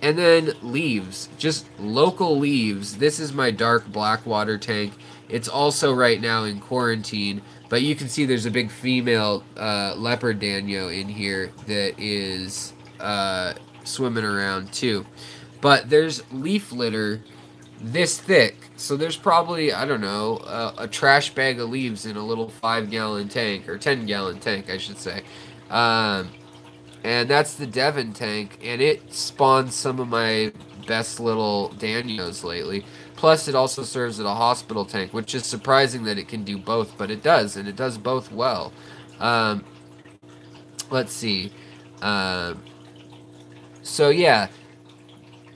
And then leaves, just local leaves. This is my dark black water tank. It's also right now in quarantine, but you can see there's a big female leopard danio in here that is swimming around too. But there's leaf litter this thick, so there's probably, I don't know, a trash bag of leaves in a little 5-gallon tank, or 10-gallon tank, I should say. And that's the Devon tank, and it spawns some of my best little danios lately. Plus, it also serves as a hospital tank, which is surprising that it can do both, but it does, and it does both well. Let's see. So, yeah.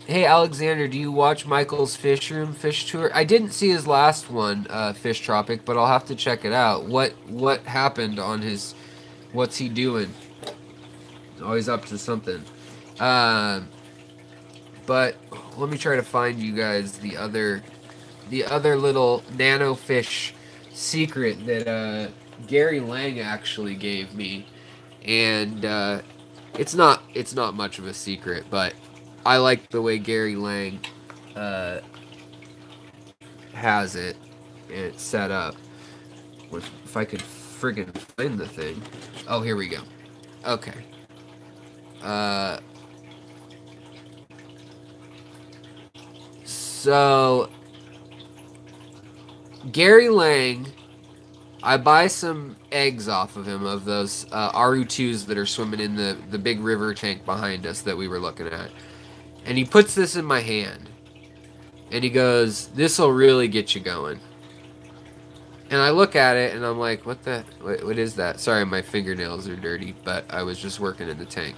Hey, Alexander, do you watch Michael's Fish Room Fish Tour? I didn't see his last one, Fish Tropic, but I'll have to check it out. What happened on his... What's he doing? Always up to something. But let me try to find you guys the other little nano fish secret that Gary Lang actually gave me. And it's not much of a secret, but I like the way Gary Lang has it and it's set up. If I could friggin' find the thing. Oh, here we go. Okay. So Gary Lang, I buy some eggs off of him, of those RU2s that are swimming in the big river tank behind us that we were looking at. And he puts this in my hand. And he goes, "This'll really get you going." And I look at it and I'm like, what is that? Sorry, my fingernails are dirty, but I was just working in the tank.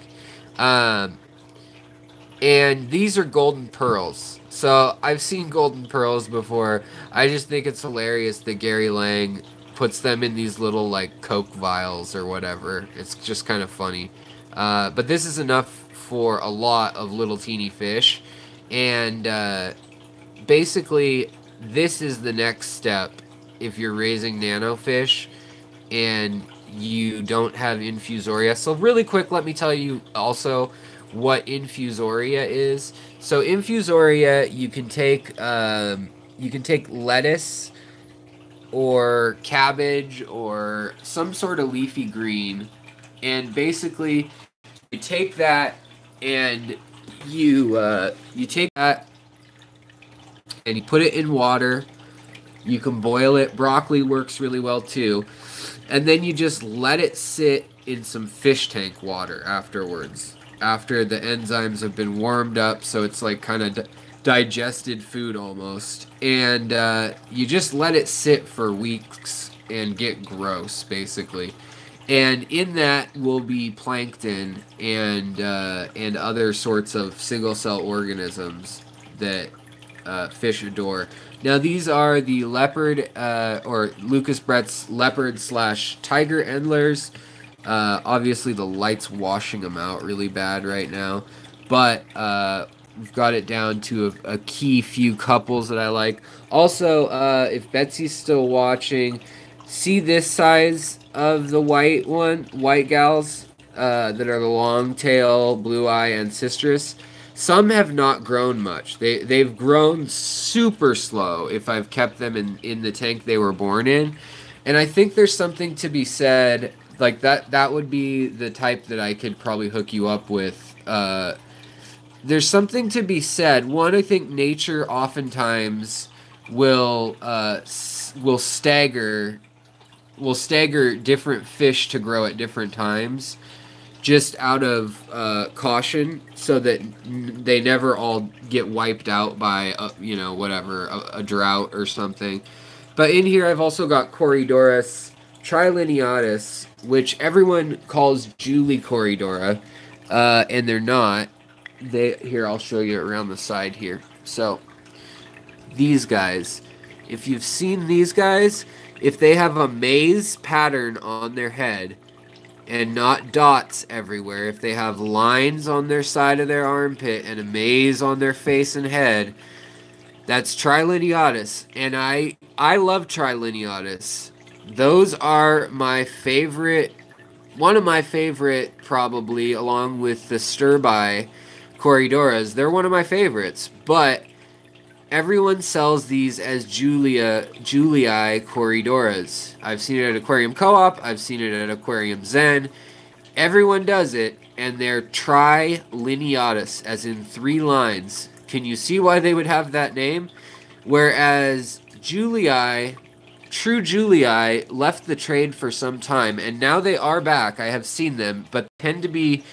And these are golden pearls. So I've seen golden pearls before. I just think it's hilarious that Gary Lang puts them in these little like Coke vials or whatever. It's just kind of funny. But this is enough for a lot of little teeny fish. And basically, this is the next step if you're raising nano fish and you don't have infusoria. So really quick, let me tell you also what infusoria is. So infusoria, you can take lettuce or cabbage or some sort of leafy green, and basically you take that and you take that and you put it in water. You can boil it. Broccoli works really well too. And then you just let it sit in some fish tank water afterwards. After the enzymes have been warmed up, so it's like kind of digested food almost. And you just let it sit for weeks and get gross, basically. And in that will be plankton and other sorts of single-cell organisms that fish adore. Now these are the leopard or Lucas Brett's leopard / tiger endlers. Obviously the light's washing them out really bad right now, but we've got it down to a key few couples that I like. Also, if Betsy's still watching, see this size of the white gals that are the long tail, blue eye, and citrus. Some have not grown much. They've grown super slow if I've kept them in the tank they were born in. And I think there's something to be said, like that would be the type that I could probably hook you up with. There's something to be said. One, I think nature oftentimes will stagger different fish to grow at different times, just out of caution, so that they never all get wiped out by a drought or something. But in here I've also got Corydoras trilineatus, which everyone calls Julie Corydoras, and they're not. Here, I'll show you around the side here. So these guys, if you've seen these guys, if they have a maze pattern on their head and not dots everywhere, if they have lines on their side of their armpit and a maze on their face and head, that's trilineatus. And I love trilineatus. Those are my favorite, one of my favorite probably, along with the Sturbai Corydoras. They're one of my favorites, but everyone sells these as Julii Corydoras. I've seen it at Aquarium Co-op. I've seen it at Aquarium Zen. Everyone does it, and they're trilineatus, as in 3 lines. Can you see why they would have that name? Whereas true Julii left the trade for some time, and now they are back. I have seen them, but tend to be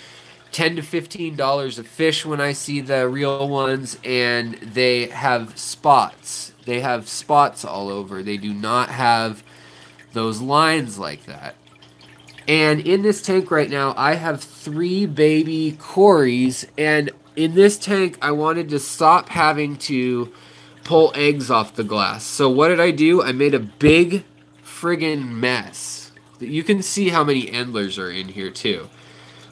$10 to $15 a fish when I see the real ones, and they have spots. They have spots all over. They do not have those lines like that. And in this tank right now, I have 3 baby Corys, and in this tank, I wanted to stop having to pull eggs off the glass. So what did I do? I made a big friggin' mess. You can see how many endlers are in here too.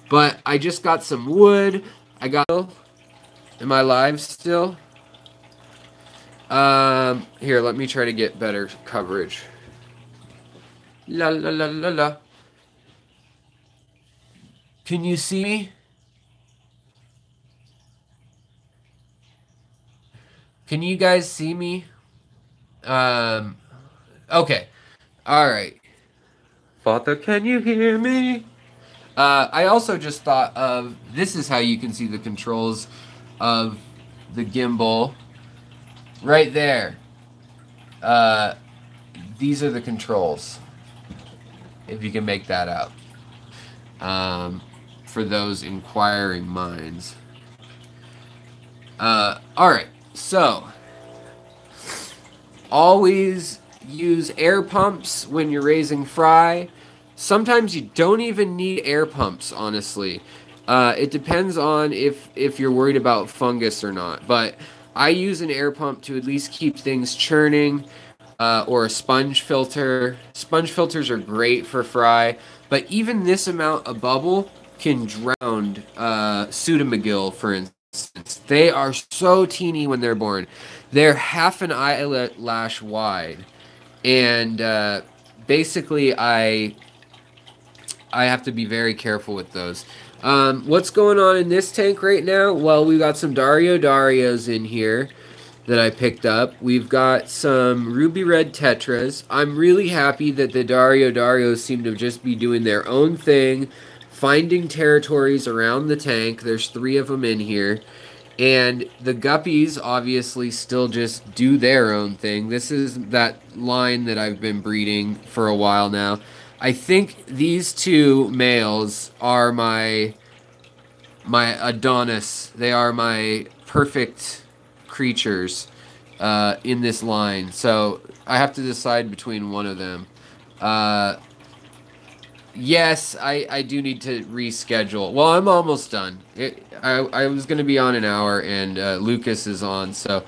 But I just got some wood. Am I live still? Here, let me try to get better coverage. La la la la la. Can you see me? Can you guys see me? Okay. Alright. Father, can you hear me? I also just thought of, this is how you can see the controls of the gimbal. Right there. These are the controls. If you can make that out. For those inquiring minds. All right, so always use air pumps when you're raising fry. Sometimes you don't even need air pumps, honestly. It depends on if you're worried about fungus or not. But I use an air pump to at least keep things churning, or a sponge filter. Sponge filters are great for fry, but even this amount of bubble can drown pseudomcgill, for instance. They are so teeny when they're born. They're half an eyelash wide, and basically I have to be very careful with those. What's going on in this tank right now? Well, we've got some Darios in here that I picked up. We've got some ruby red tetras. I'm really happy that the Darios seem to just be doing their own thing, finding territories around the tank. There's 3 of them in here. And the Guppies obviously still just do their own thing. This is that line that I've been breeding for a while now. I think these 2 males are my Adonis. They are my perfect creatures in this line. So I have to decide between one of them. Yes, I do need to reschedule. Well, I'm almost done. I was going to be on an hour, and Lucas is on, so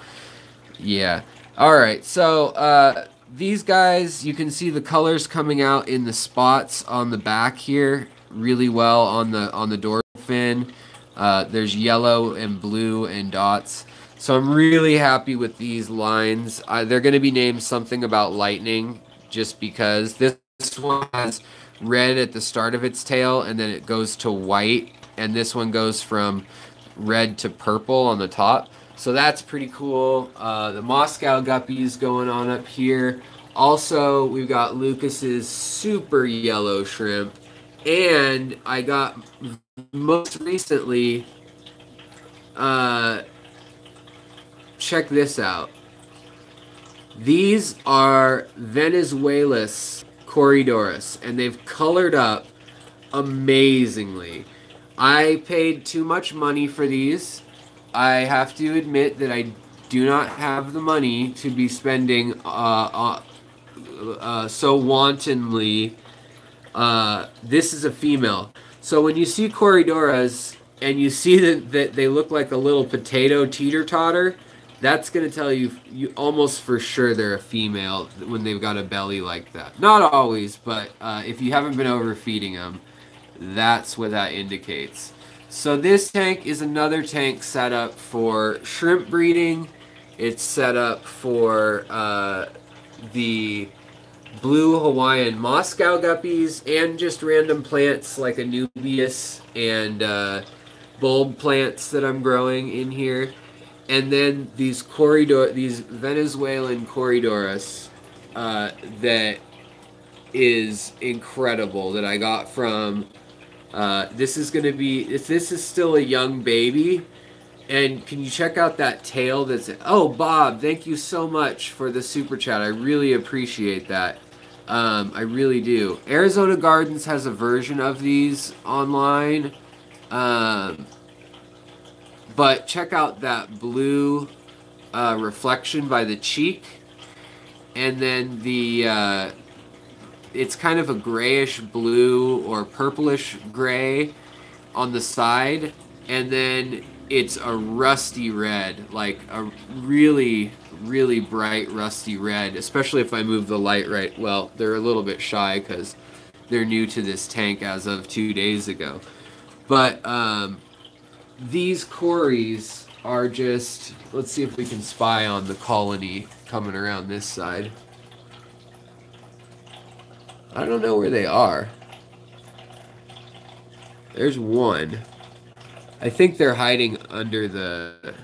yeah. All right, so these guys, you can see the colors coming out in the spots on the back here really well on the dorsal fin. There's yellow and blue and dots. So I'm really happy with these lines. They're going to be named something about lightning, just because this one has red at the start of its tail, and then it goes to white, and this one goes from red to purple on the top. So that's pretty cool. The Moscow Guppies going on up here. Also, we've got Lucas's super yellow shrimp, and I got most recently, check this out. These are Venezuela Corydoras, and they've colored up amazingly. I paid too much money for these. I have to admit that I do not have the money to be spending so wantonly. This is a female. So when you see Corydoras and you see that they look like a little potato teeter-totter, that's going to tell you almost for sure they're a female when they've got a belly like that. Not always, but if you haven't been overfeeding them, that's what that indicates. So this tank is another tank set up for shrimp breeding. It's set up for the blue Hawaiian Moscow Guppies and just random plants like Anubias and bulb plants that I'm growing in here. And then these Venezuelan Corydoras that is incredible that I got from. This is still a young baby, and can you check out that tail? Oh, Bob, thank you so much for the super chat. I really appreciate that. I really do. Arizona Gardens has a version of these online. But check out that blue reflection by the cheek. And then it's kind of a grayish blue or purplish gray on the side. And then it's a rusty red, like a really, really bright rusty red. Especially if I move the light right. Well, they're a little bit shy because they're new to this tank as of 2 days ago. But these Corys are just, let's see if we can spy on the colony coming around this side. I don't know where they are. There's one. I think they're hiding under the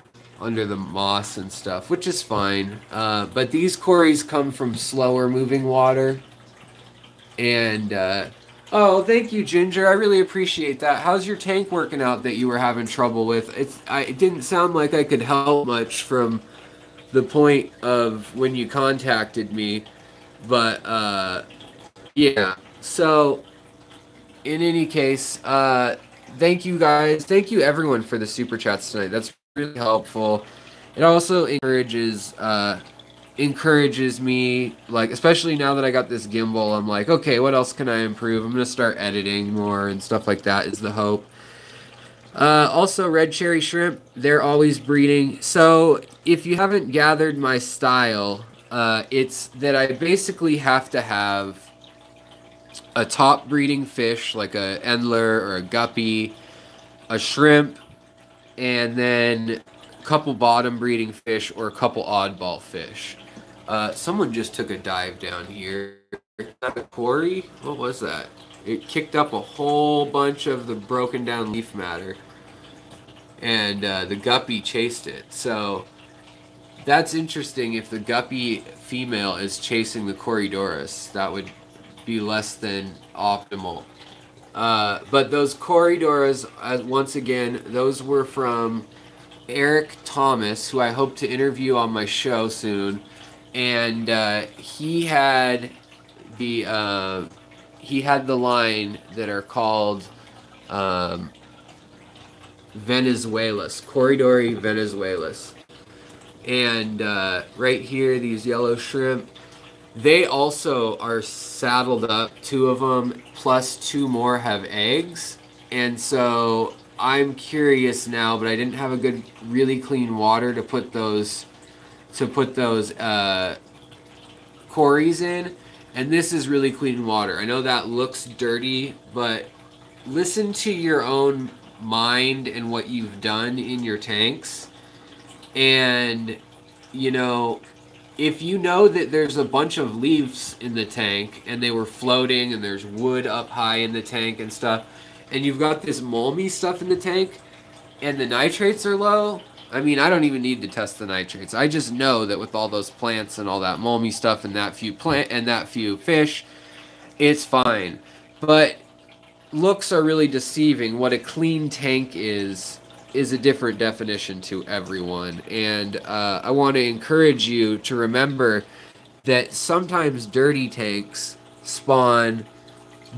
moss and stuff, which is fine. But these Corys come from slower moving water. And oh, thank you, Ginger. I really appreciate that. How's your tank working out that you were having trouble with? It didn't sound like I could help much from the point of when you contacted me. But, yeah. So, in any case, thank you guys. Thank you, everyone, for the super chats tonight. That's really helpful. It also encourages me, like, especially now that I got this gimbal, I'm like, okay, what else can I improve? I'm gonna start editing more and stuff like that is the hope. Also, red cherry shrimp, they're always breeding. So if you haven't gathered my style, it's that I basically have to have a top breeding fish like a endler or a guppy, a shrimp, and then a couple bottom breeding fish or a couple oddball fish. Someone just took a dive down here. Is that a quarry? What was that? It kicked up a whole bunch of the broken down leaf matter, and the guppy chased it. So that's interesting. If the guppy female is chasing the Corydoras, that would be less than optimal. But those Corydoras, once again, those were from Eric Thomas, who I hope to interview on my show soon. And he had the line that are called Venezuelas, Corydoras Venezuelas. And right here, these yellow shrimp, they also are saddled up. 2 of them plus 2 more have eggs. And so I'm curious now, but I didn't have a good, really clean water to put those cories in. And this is really clean water. I know that looks dirty, but listen to your own mind and what you've done in your tanks. And, you know, if you know that there's a bunch of leaves in the tank and they were floating and there's wood up high in the tank and stuff, and you've got this moldy stuff in the tank and the nitrates are low, I mean, I don't even need to test the nitrates. I just know that with all those plants and all that moldy stuff and that few fish, it's fine. But looks are really deceiving. What a clean tank is a different definition to everyone. And I want to encourage you to remember that sometimes dirty tanks spawn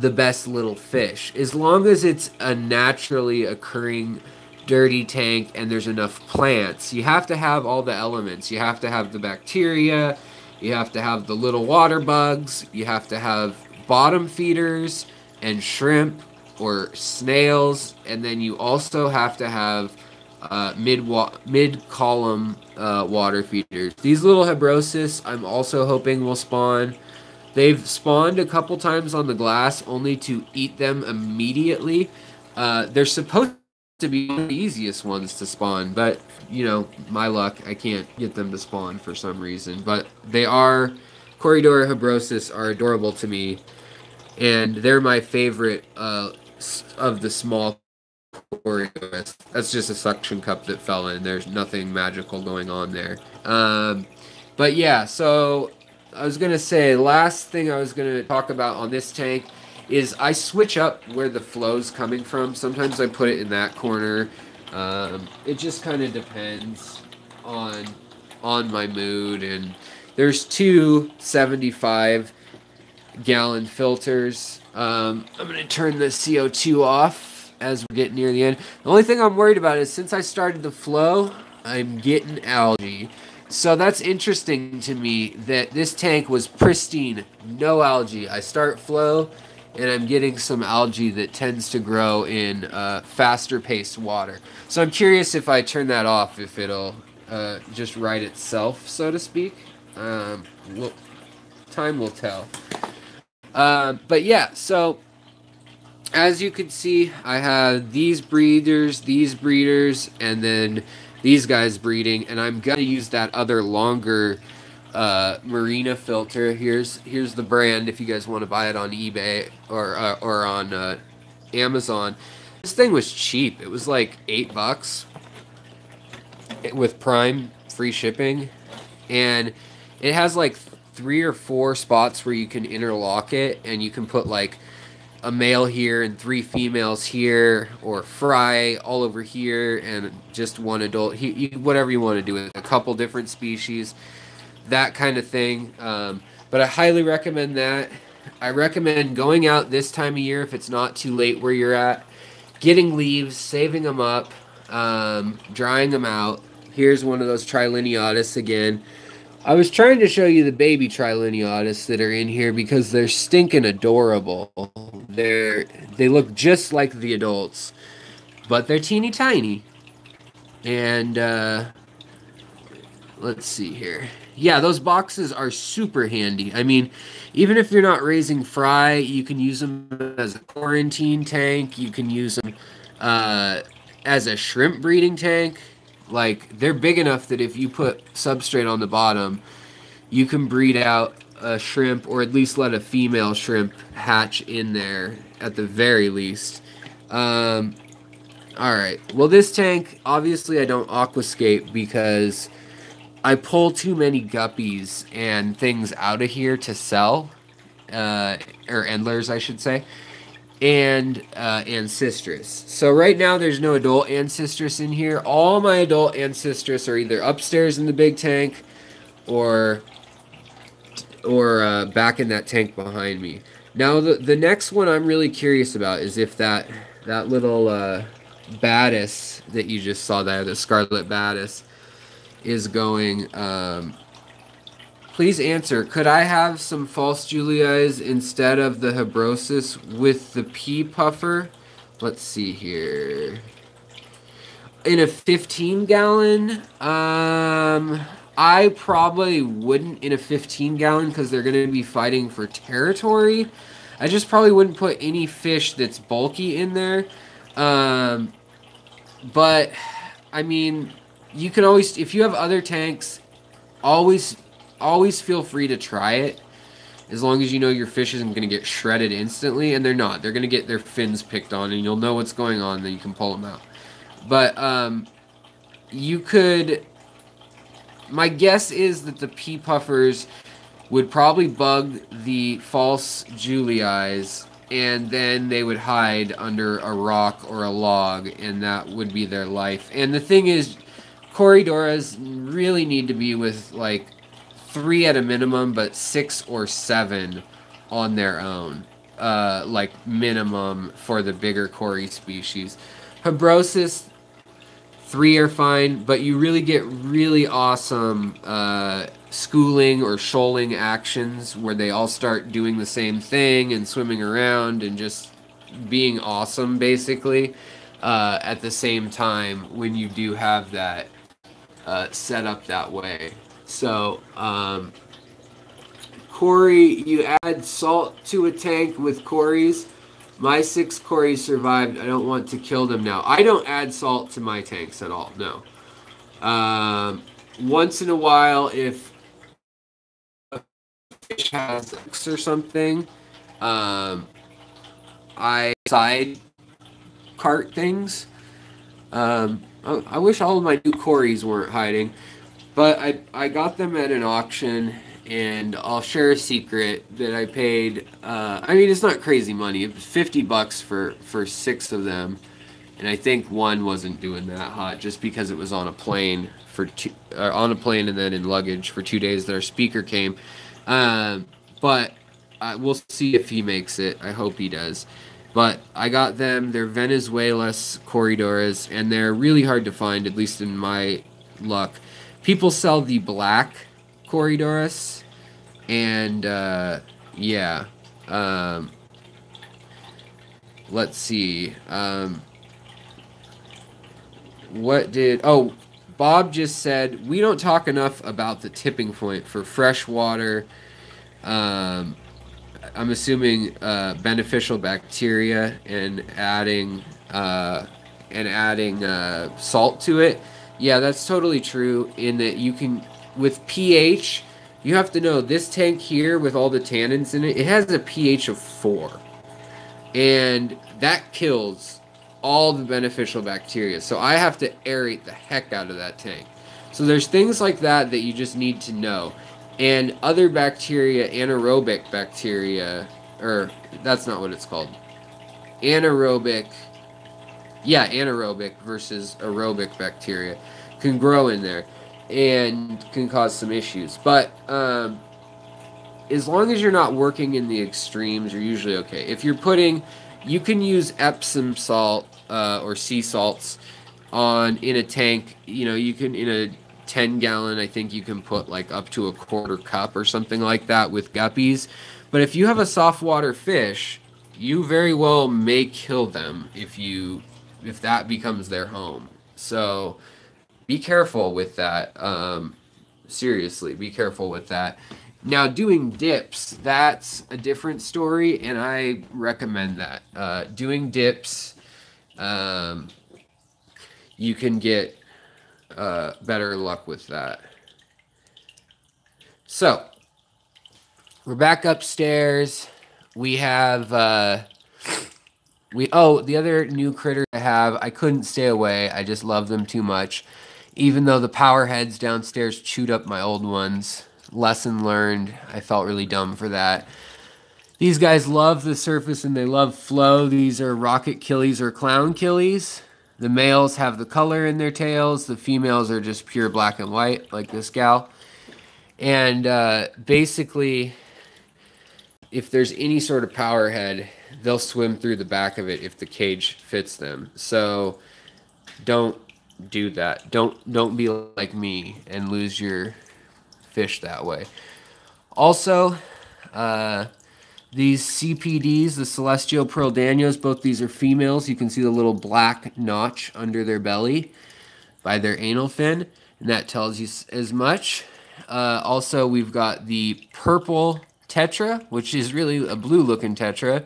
the best little fish. As long as it's a naturally occurring dirty tank and there's enough plants. You have to have all the elements. You have to have the bacteria, you have to have the little water bugs, you have to have bottom feeders and shrimp or snails, and then you also have to have mid-column water feeders. These little Hebrosis I'm also hoping will spawn. They've spawned a couple times on the glass only to eat them immediately. They're supposed to be the easiest ones to spawn, but you know, my luck, I can't get them to spawn for some reason. But they are, Corydora Hebrosis are adorable to me, and they're my favorite of the small Corydoras. That's just a suction cup that fell in. There's nothing magical going on there. But yeah, so I was gonna say, last thing I was gonna talk about on this tank is I switch up where the flow's coming from. Sometimes I put it in that corner. It just kind of depends on my mood. And there's 2 75-gallon filters. I'm gonna turn the CO2 off as we get near the end. The only thing I'm worried about is since I started the flow, I'm getting algae. So that's interesting to me that this tank was pristine, no algae. I start flow, and I'm getting some algae that tends to grow in faster paced water. So I'm curious if I turn that off, if it'll just right itself, so to speak. Time will tell. But yeah, so as you can see, I have these breeders, and then these guys breeding, and I'm gonna use that other longer Marina filter. Here's the brand if you guys want to buy it on eBay or on Amazon. This thing was cheap. It was like $8 with Prime free shipping, and it has like 3 or 4 spots where you can interlock it, and you can put like a male here and 3 females here, or fry all over here and just 1 adult, whatever you want to do with it. A couple different species, that kind of thing. But I highly recommend that. I recommend going out this time of year if it's not too late where you're at, getting leaves, saving them up. drying them out. Here's one of those Triliniatus again. I was trying to show you the baby Triliniatus that are in here because they're stinking adorable. They look just like the adults, but they're teeny tiny. And let's see here. Yeah, those boxes are super handy. I mean, even if you're not raising fry, you can use them as a quarantine tank. You can use them as a shrimp breeding tank. Like, they're big enough that if you put substrate on the bottom, you can breed out a shrimp, or at least let a female shrimp hatch in there at the very least. Alright, well, this tank, obviously I don't aquascape because I pull too many guppies and things out of here to sell, or endlers, I should say, and ancestris. So right now there's no adult ancestris in here. All my adult ancestris are either upstairs in the big tank or back in that tank behind me. Now the next one I'm really curious about is if that little Batis that you just saw there, the Scarlet Batis, is going. Please answer. Could I have some false Julias instead of the Hebrosis with the pea puffer? Let's see here. In a 15-gallon, I probably wouldn't in a 15-gallon because they're going to be fighting for territory. I just probably wouldn't put any fish that's bulky in there. But, I mean, you can always, if you have other tanks, always feel free to try it. As long as you know your fish isn't going to get shredded instantly. And they're not. They're going to get their fins picked on and you'll know what's going on. Then you can pull them out. But, you could... My guess is that the pea puffers would probably bug the false Juliais, and then they would hide under a rock or a log, and that would be their life. And the thing is, Corydoras really need to be with, like, 3 at a minimum, but 6 or 7 on their own. Like, minimum for the bigger Cory species. Hebrosis, 3 are fine, but you really get really awesome schooling or shoaling actions where they all start doing the same thing and swimming around and just being awesome, basically, at the same time when you do have that set up that way. So, Cory, you add salt to a tank with Corys. My 6 Corys survived. I don't want to kill them now. I don't add salt to my tanks at all, no. Once in a while, if a fish has X or something, I side cart things. I wish all of my new Corys weren't hiding, but I got them at an auction. And I'll share a secret that I paid. I mean, it's not crazy money. It was $50 for 6 of them, and I think one wasn't doing that hot just because it was on a plane on a plane and then in luggage for 2 days that our speaker came. But we'll see if he makes it. I hope he does. But I got them. They're Venezuela Corydoras, and they're really hard to find, at least in my luck. People sell the black Corydoras, and yeah, let's see, Bob just said we don't talk enough about the tipping point for freshwater. I'm assuming beneficial bacteria and adding salt to it. Yeah, that's totally true in that you can. With pH, you have to know this tank here with all the tannins in it, it has a pH of 4. And that kills all the beneficial bacteria. So I have to aerate the heck out of that tank. So there's things like that that you just need to know. And other bacteria, anaerobic bacteria, or that's not what it's called. Anaerobic versus aerobic bacteria can grow in there and can cause some issues. But as long as you're not working in the extremes, you're usually okay. If you're you can use Epsom salt or sea salts in a tank. You know, you can, in a 10-gallon, I think you can put like up to a quarter cup or something like that with guppies. But if you have a soft water fish, you very well may kill them if that becomes their home. So be careful with that. Seriously, be careful with that. Now, doing dips, that's a different story, and I recommend that. Doing dips, you can get better luck with that. So, we're back upstairs. We have the other new critter I have, I couldn't stay away. I just love them too much. Even though the power heads downstairs chewed up my old ones. Lesson learned. I felt really dumb for that. These guys love the surface and they love flow. These are rocket killies or clown killies. The males have the color in their tails. The females are just pure black and white, like this gal. And basically, if there's any sort of power head, they'll swim through the back of it if the cage fits them. So don't do that. Don't be like me and lose your fish that way. Also, these CPDs, the celestial pearl danios, both these are females. You can see the little black notch under their belly by their anal fin, and that tells you as much. Also, we've got the purple tetra, which is really a blue looking tetra.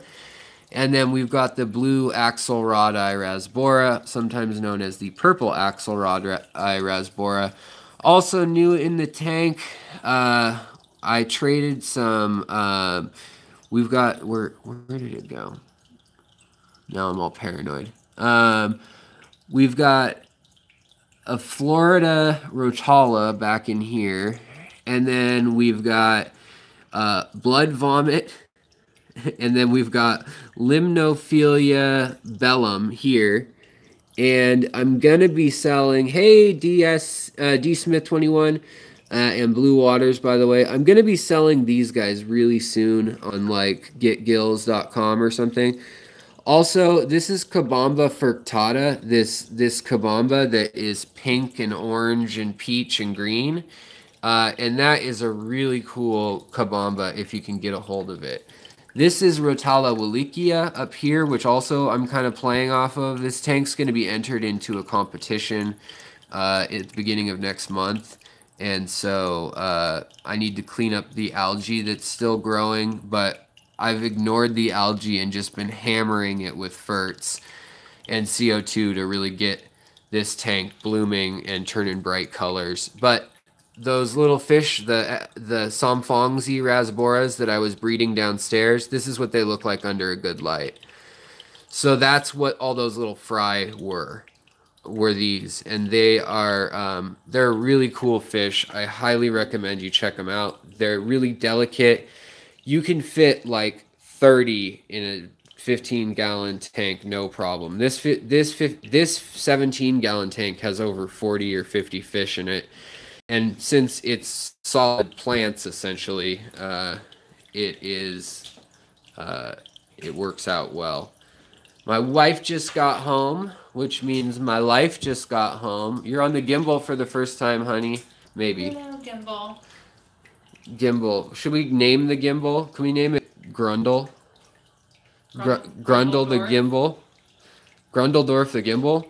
And then we've got the blue axelrod eye rasbora, sometimes known as the purple axelrod eye rasbora. Also new in the tank, I traded some, we've got, where did it go? Now I'm all paranoid. We've got a Florida rotala back in here. And then we've got blood vomit. And then we've got Limnophilia bellum here. And I'm going to be selling, hey, D Smith 21 and Blue Waters, by the way. I'm going to be selling these guys really soon on like getgills.com or something. Also, this is Kabamba furctata, this Kabamba that is pink and orange and peach and green. And that is a really cool Kabamba if you can get a hold of it. This is Rotala wallachia up here, which also I'm kind of playing off of. This tank's going to be entered into a competition at the beginning of next month. And so I need to clean up the algae that's still growing, but I've ignored the algae and just been hammering it with ferts and CO2 to really get this tank blooming and turning bright colors. But those little fish, the Somfongzi rasboras that I was breeding downstairs, this is what they look like under a good light. So that's what all those little fry were these. And they are, they're really cool fish. I highly recommend you check them out. They're really delicate. You can fit like 30 in a 15-gallon tank, no problem. This 17-gallon tank has over 40 or 50 fish in it. And since it's solid plants, essentially, it works out well. My wife just got home, which means my life just got home. You're on the gimbal for the first time, honey. Maybe. Hello, gimbal. Gimbal. Should we name the gimbal? Can we name it Grundle? Grundle the gimbal. Grundledorf the gimbal.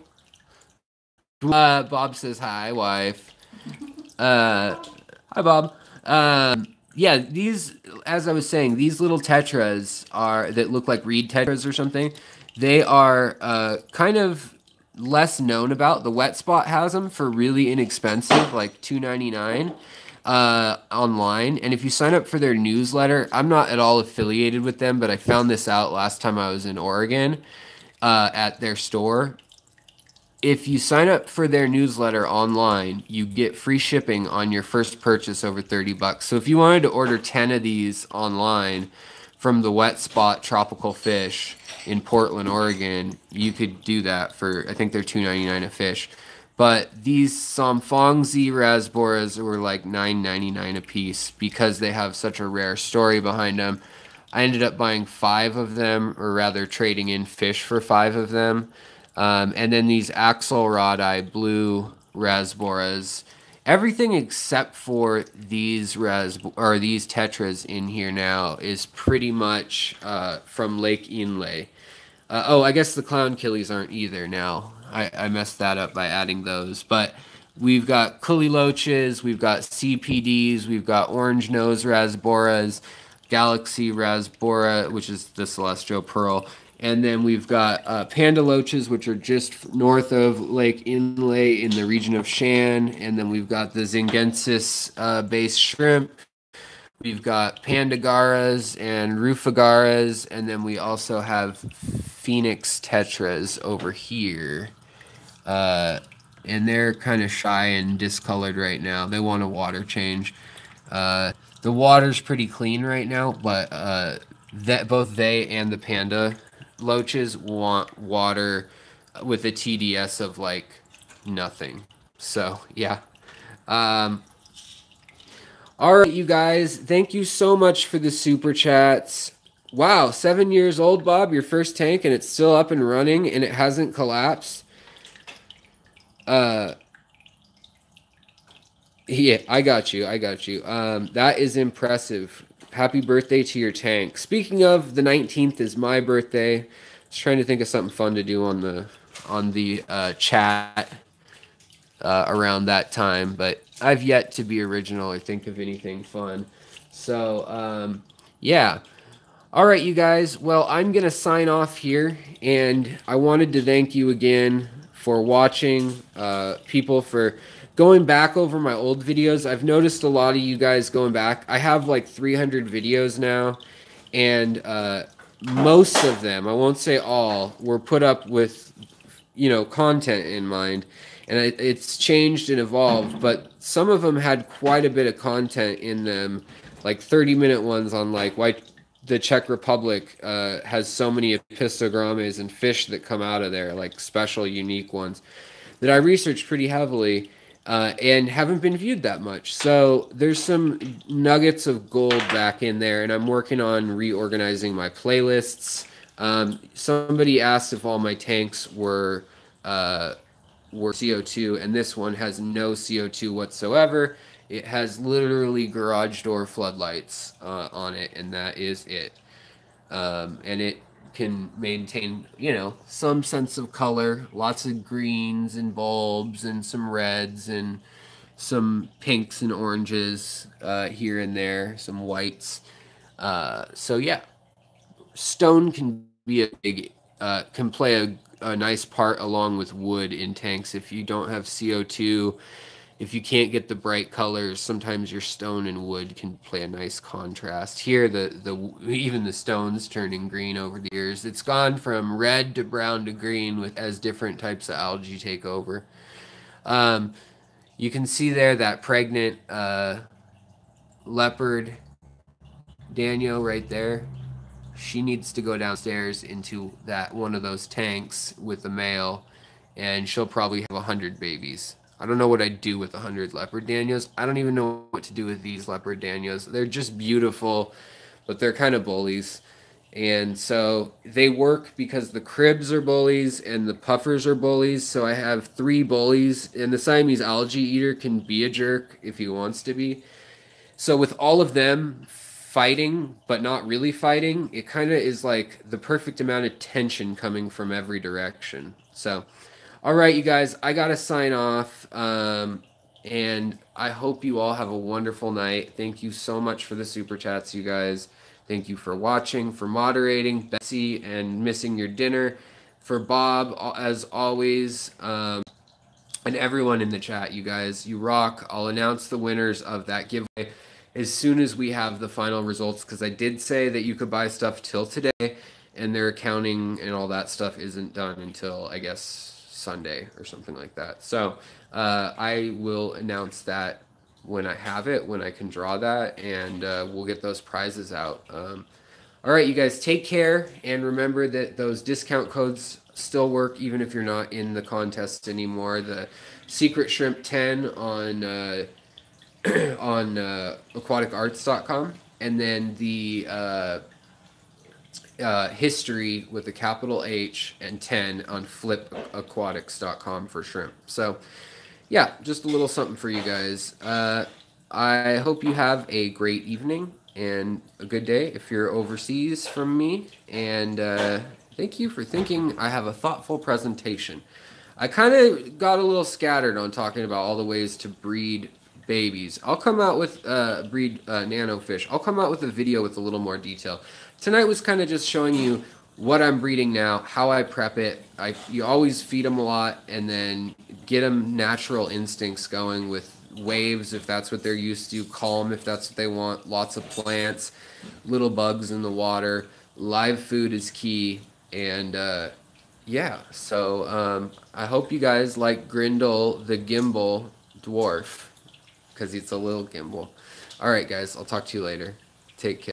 Bob says hi, wife. Hi, Bob. Yeah, these, as I was saying, these little tetras that look like reed tetras or something. They are kind of less known about. The Wet Spot has them for really inexpensive, like $2.99 online. And if you sign up for their newsletter, I'm not at all affiliated with them, but I found this out last time I was in Oregon at their store. If you sign up for their newsletter online, you get free shipping on your first purchase over $30. So if you wanted to order 10 of these online from the Wet Spot Tropical Fish in Portland, Oregon, you could do that for, I think they're $2.99 a fish. But these Somfongzi rasboras were like $9.99 a piece because they have such a rare story behind them. I ended up buying 5 of them, or rather trading in fish for 5 of them. And then these axelrodi blue Rasboras. Everything except for these these tetras in here now is pretty much from Lake Inle. Oh, I guess the clown killies aren't either now. I messed that up by adding those. But we've got Culliloches, we've got CPDs, we've got orange nose Rasboras, Galaxy Rasbora, which is the celestial pearl. And then we've got Panda loaches, which are just north of Lake Inle in the region of Shan. And then we've got the Zingensis based shrimp. We've got Pandagaras and Rufagaras, and then we also have Phoenix tetras over here. And they're kind of shy and discolored right now. They want a water change. The water's pretty clean right now, but both they and the panda loaches want water with a TDS of like nothing. So, yeah. All right, you guys, thank you so much for the super chats. Wow, 7 years old, Bob, your first tank, and it's still up and running, and it hasn't collapsed. Yeah, I got you. That is impressive. Happy birthday to your tank. Speaking of, the 19th is my birthday. I was trying to think of something fun to do on the chat around that time, but I've yet to be original or think of anything fun. So, yeah. All right, you guys. Well, I'm going to sign off here, and I wanted to thank you again for watching, people for going back over my old videos. I've noticed a lot of you guys going back. I have like 300 videos now, and most of them, I won't say all, were put up with, content in mind. And it's changed and evolved, but some of them had quite a bit of content in them, like 30-minute ones on like why the Czech Republic has so many epistogrames and fish that come out of there, like special, unique ones that I researched pretty heavily and haven't been viewed that much. So there's some nuggets of gold back in there, and I'm working on reorganizing my playlists. Somebody asked if all my tanks were CO2, and this one has no CO2 whatsoever. It has literally garage door floodlights on it, and that is it. And it can maintain, some sense of color, lots of greens and bulbs and some reds and some pinks and oranges here and there, some whites. So yeah, stone can be can play a nice part along with wood in tanks. If you don't have CO2, if you can't get the bright colors, sometimes your stone and wood can play a nice contrast. Here, even the stone's turning green over the years. It's gone from red to brown to green as different types of algae take over. You can see there that pregnant leopard danio right there. She needs to go downstairs into one of those tanks with the male, and she'll probably have 100 babies. I don't know what I'd do with 100 leopard danios. I don't even know what to do with these leopard danios. They're just beautiful, but they're kind of bullies. And so they work because the cribs are bullies and the puffers are bullies. So I have 3 bullies, and the Siamese algae eater can be a jerk if he wants to be. So with all of them fighting, but not really fighting, it kind of is like the perfect amount of tension coming from every direction. So, all right, you guys, I got to sign off. And I hope you all have a wonderful night. Thank you so much for the super chats, you guys. Thank you for watching, for moderating, Betsy, and missing your dinner. For Bob, as always, and everyone in the chat, you guys, you rock. I'll announce the winners of that giveaway as soon as we have the final results, because I did say that you could buy stuff till today, and their accounting and all that stuff isn't done until, I guess, Sunday or something like that. So I will announce that when I have it, when I can draw that, and we'll get those prizes out. All right, you guys, take care, and remember that those discount codes still work even if you're not in the contest anymore. The Secret Shrimp 10 on aquaticarts.com, and then the history with a capital H and 10 on flipaquatics.com for shrimp. So yeah, just a little something for you guys. I hope you have a great evening and a good day if you're overseas from me. And thank you for thinking I have a thoughtful presentation. I kind of got a little scattered on talking about all the ways to breed babies. I'll come out with breed nano fish. I'll come out with a video with a little more detail. Tonight was kind of just showing you what I'm breeding now, how I prep it. You always feed them a lot and then get them natural instincts going with waves if that's what they're used to, calm if that's what they want, lots of plants, little bugs in the water. Live food is key. And yeah, so I hope you guys like Grindle the gimbal dwarf because it's a little gimbal. All right, guys, I'll talk to you later. Take care.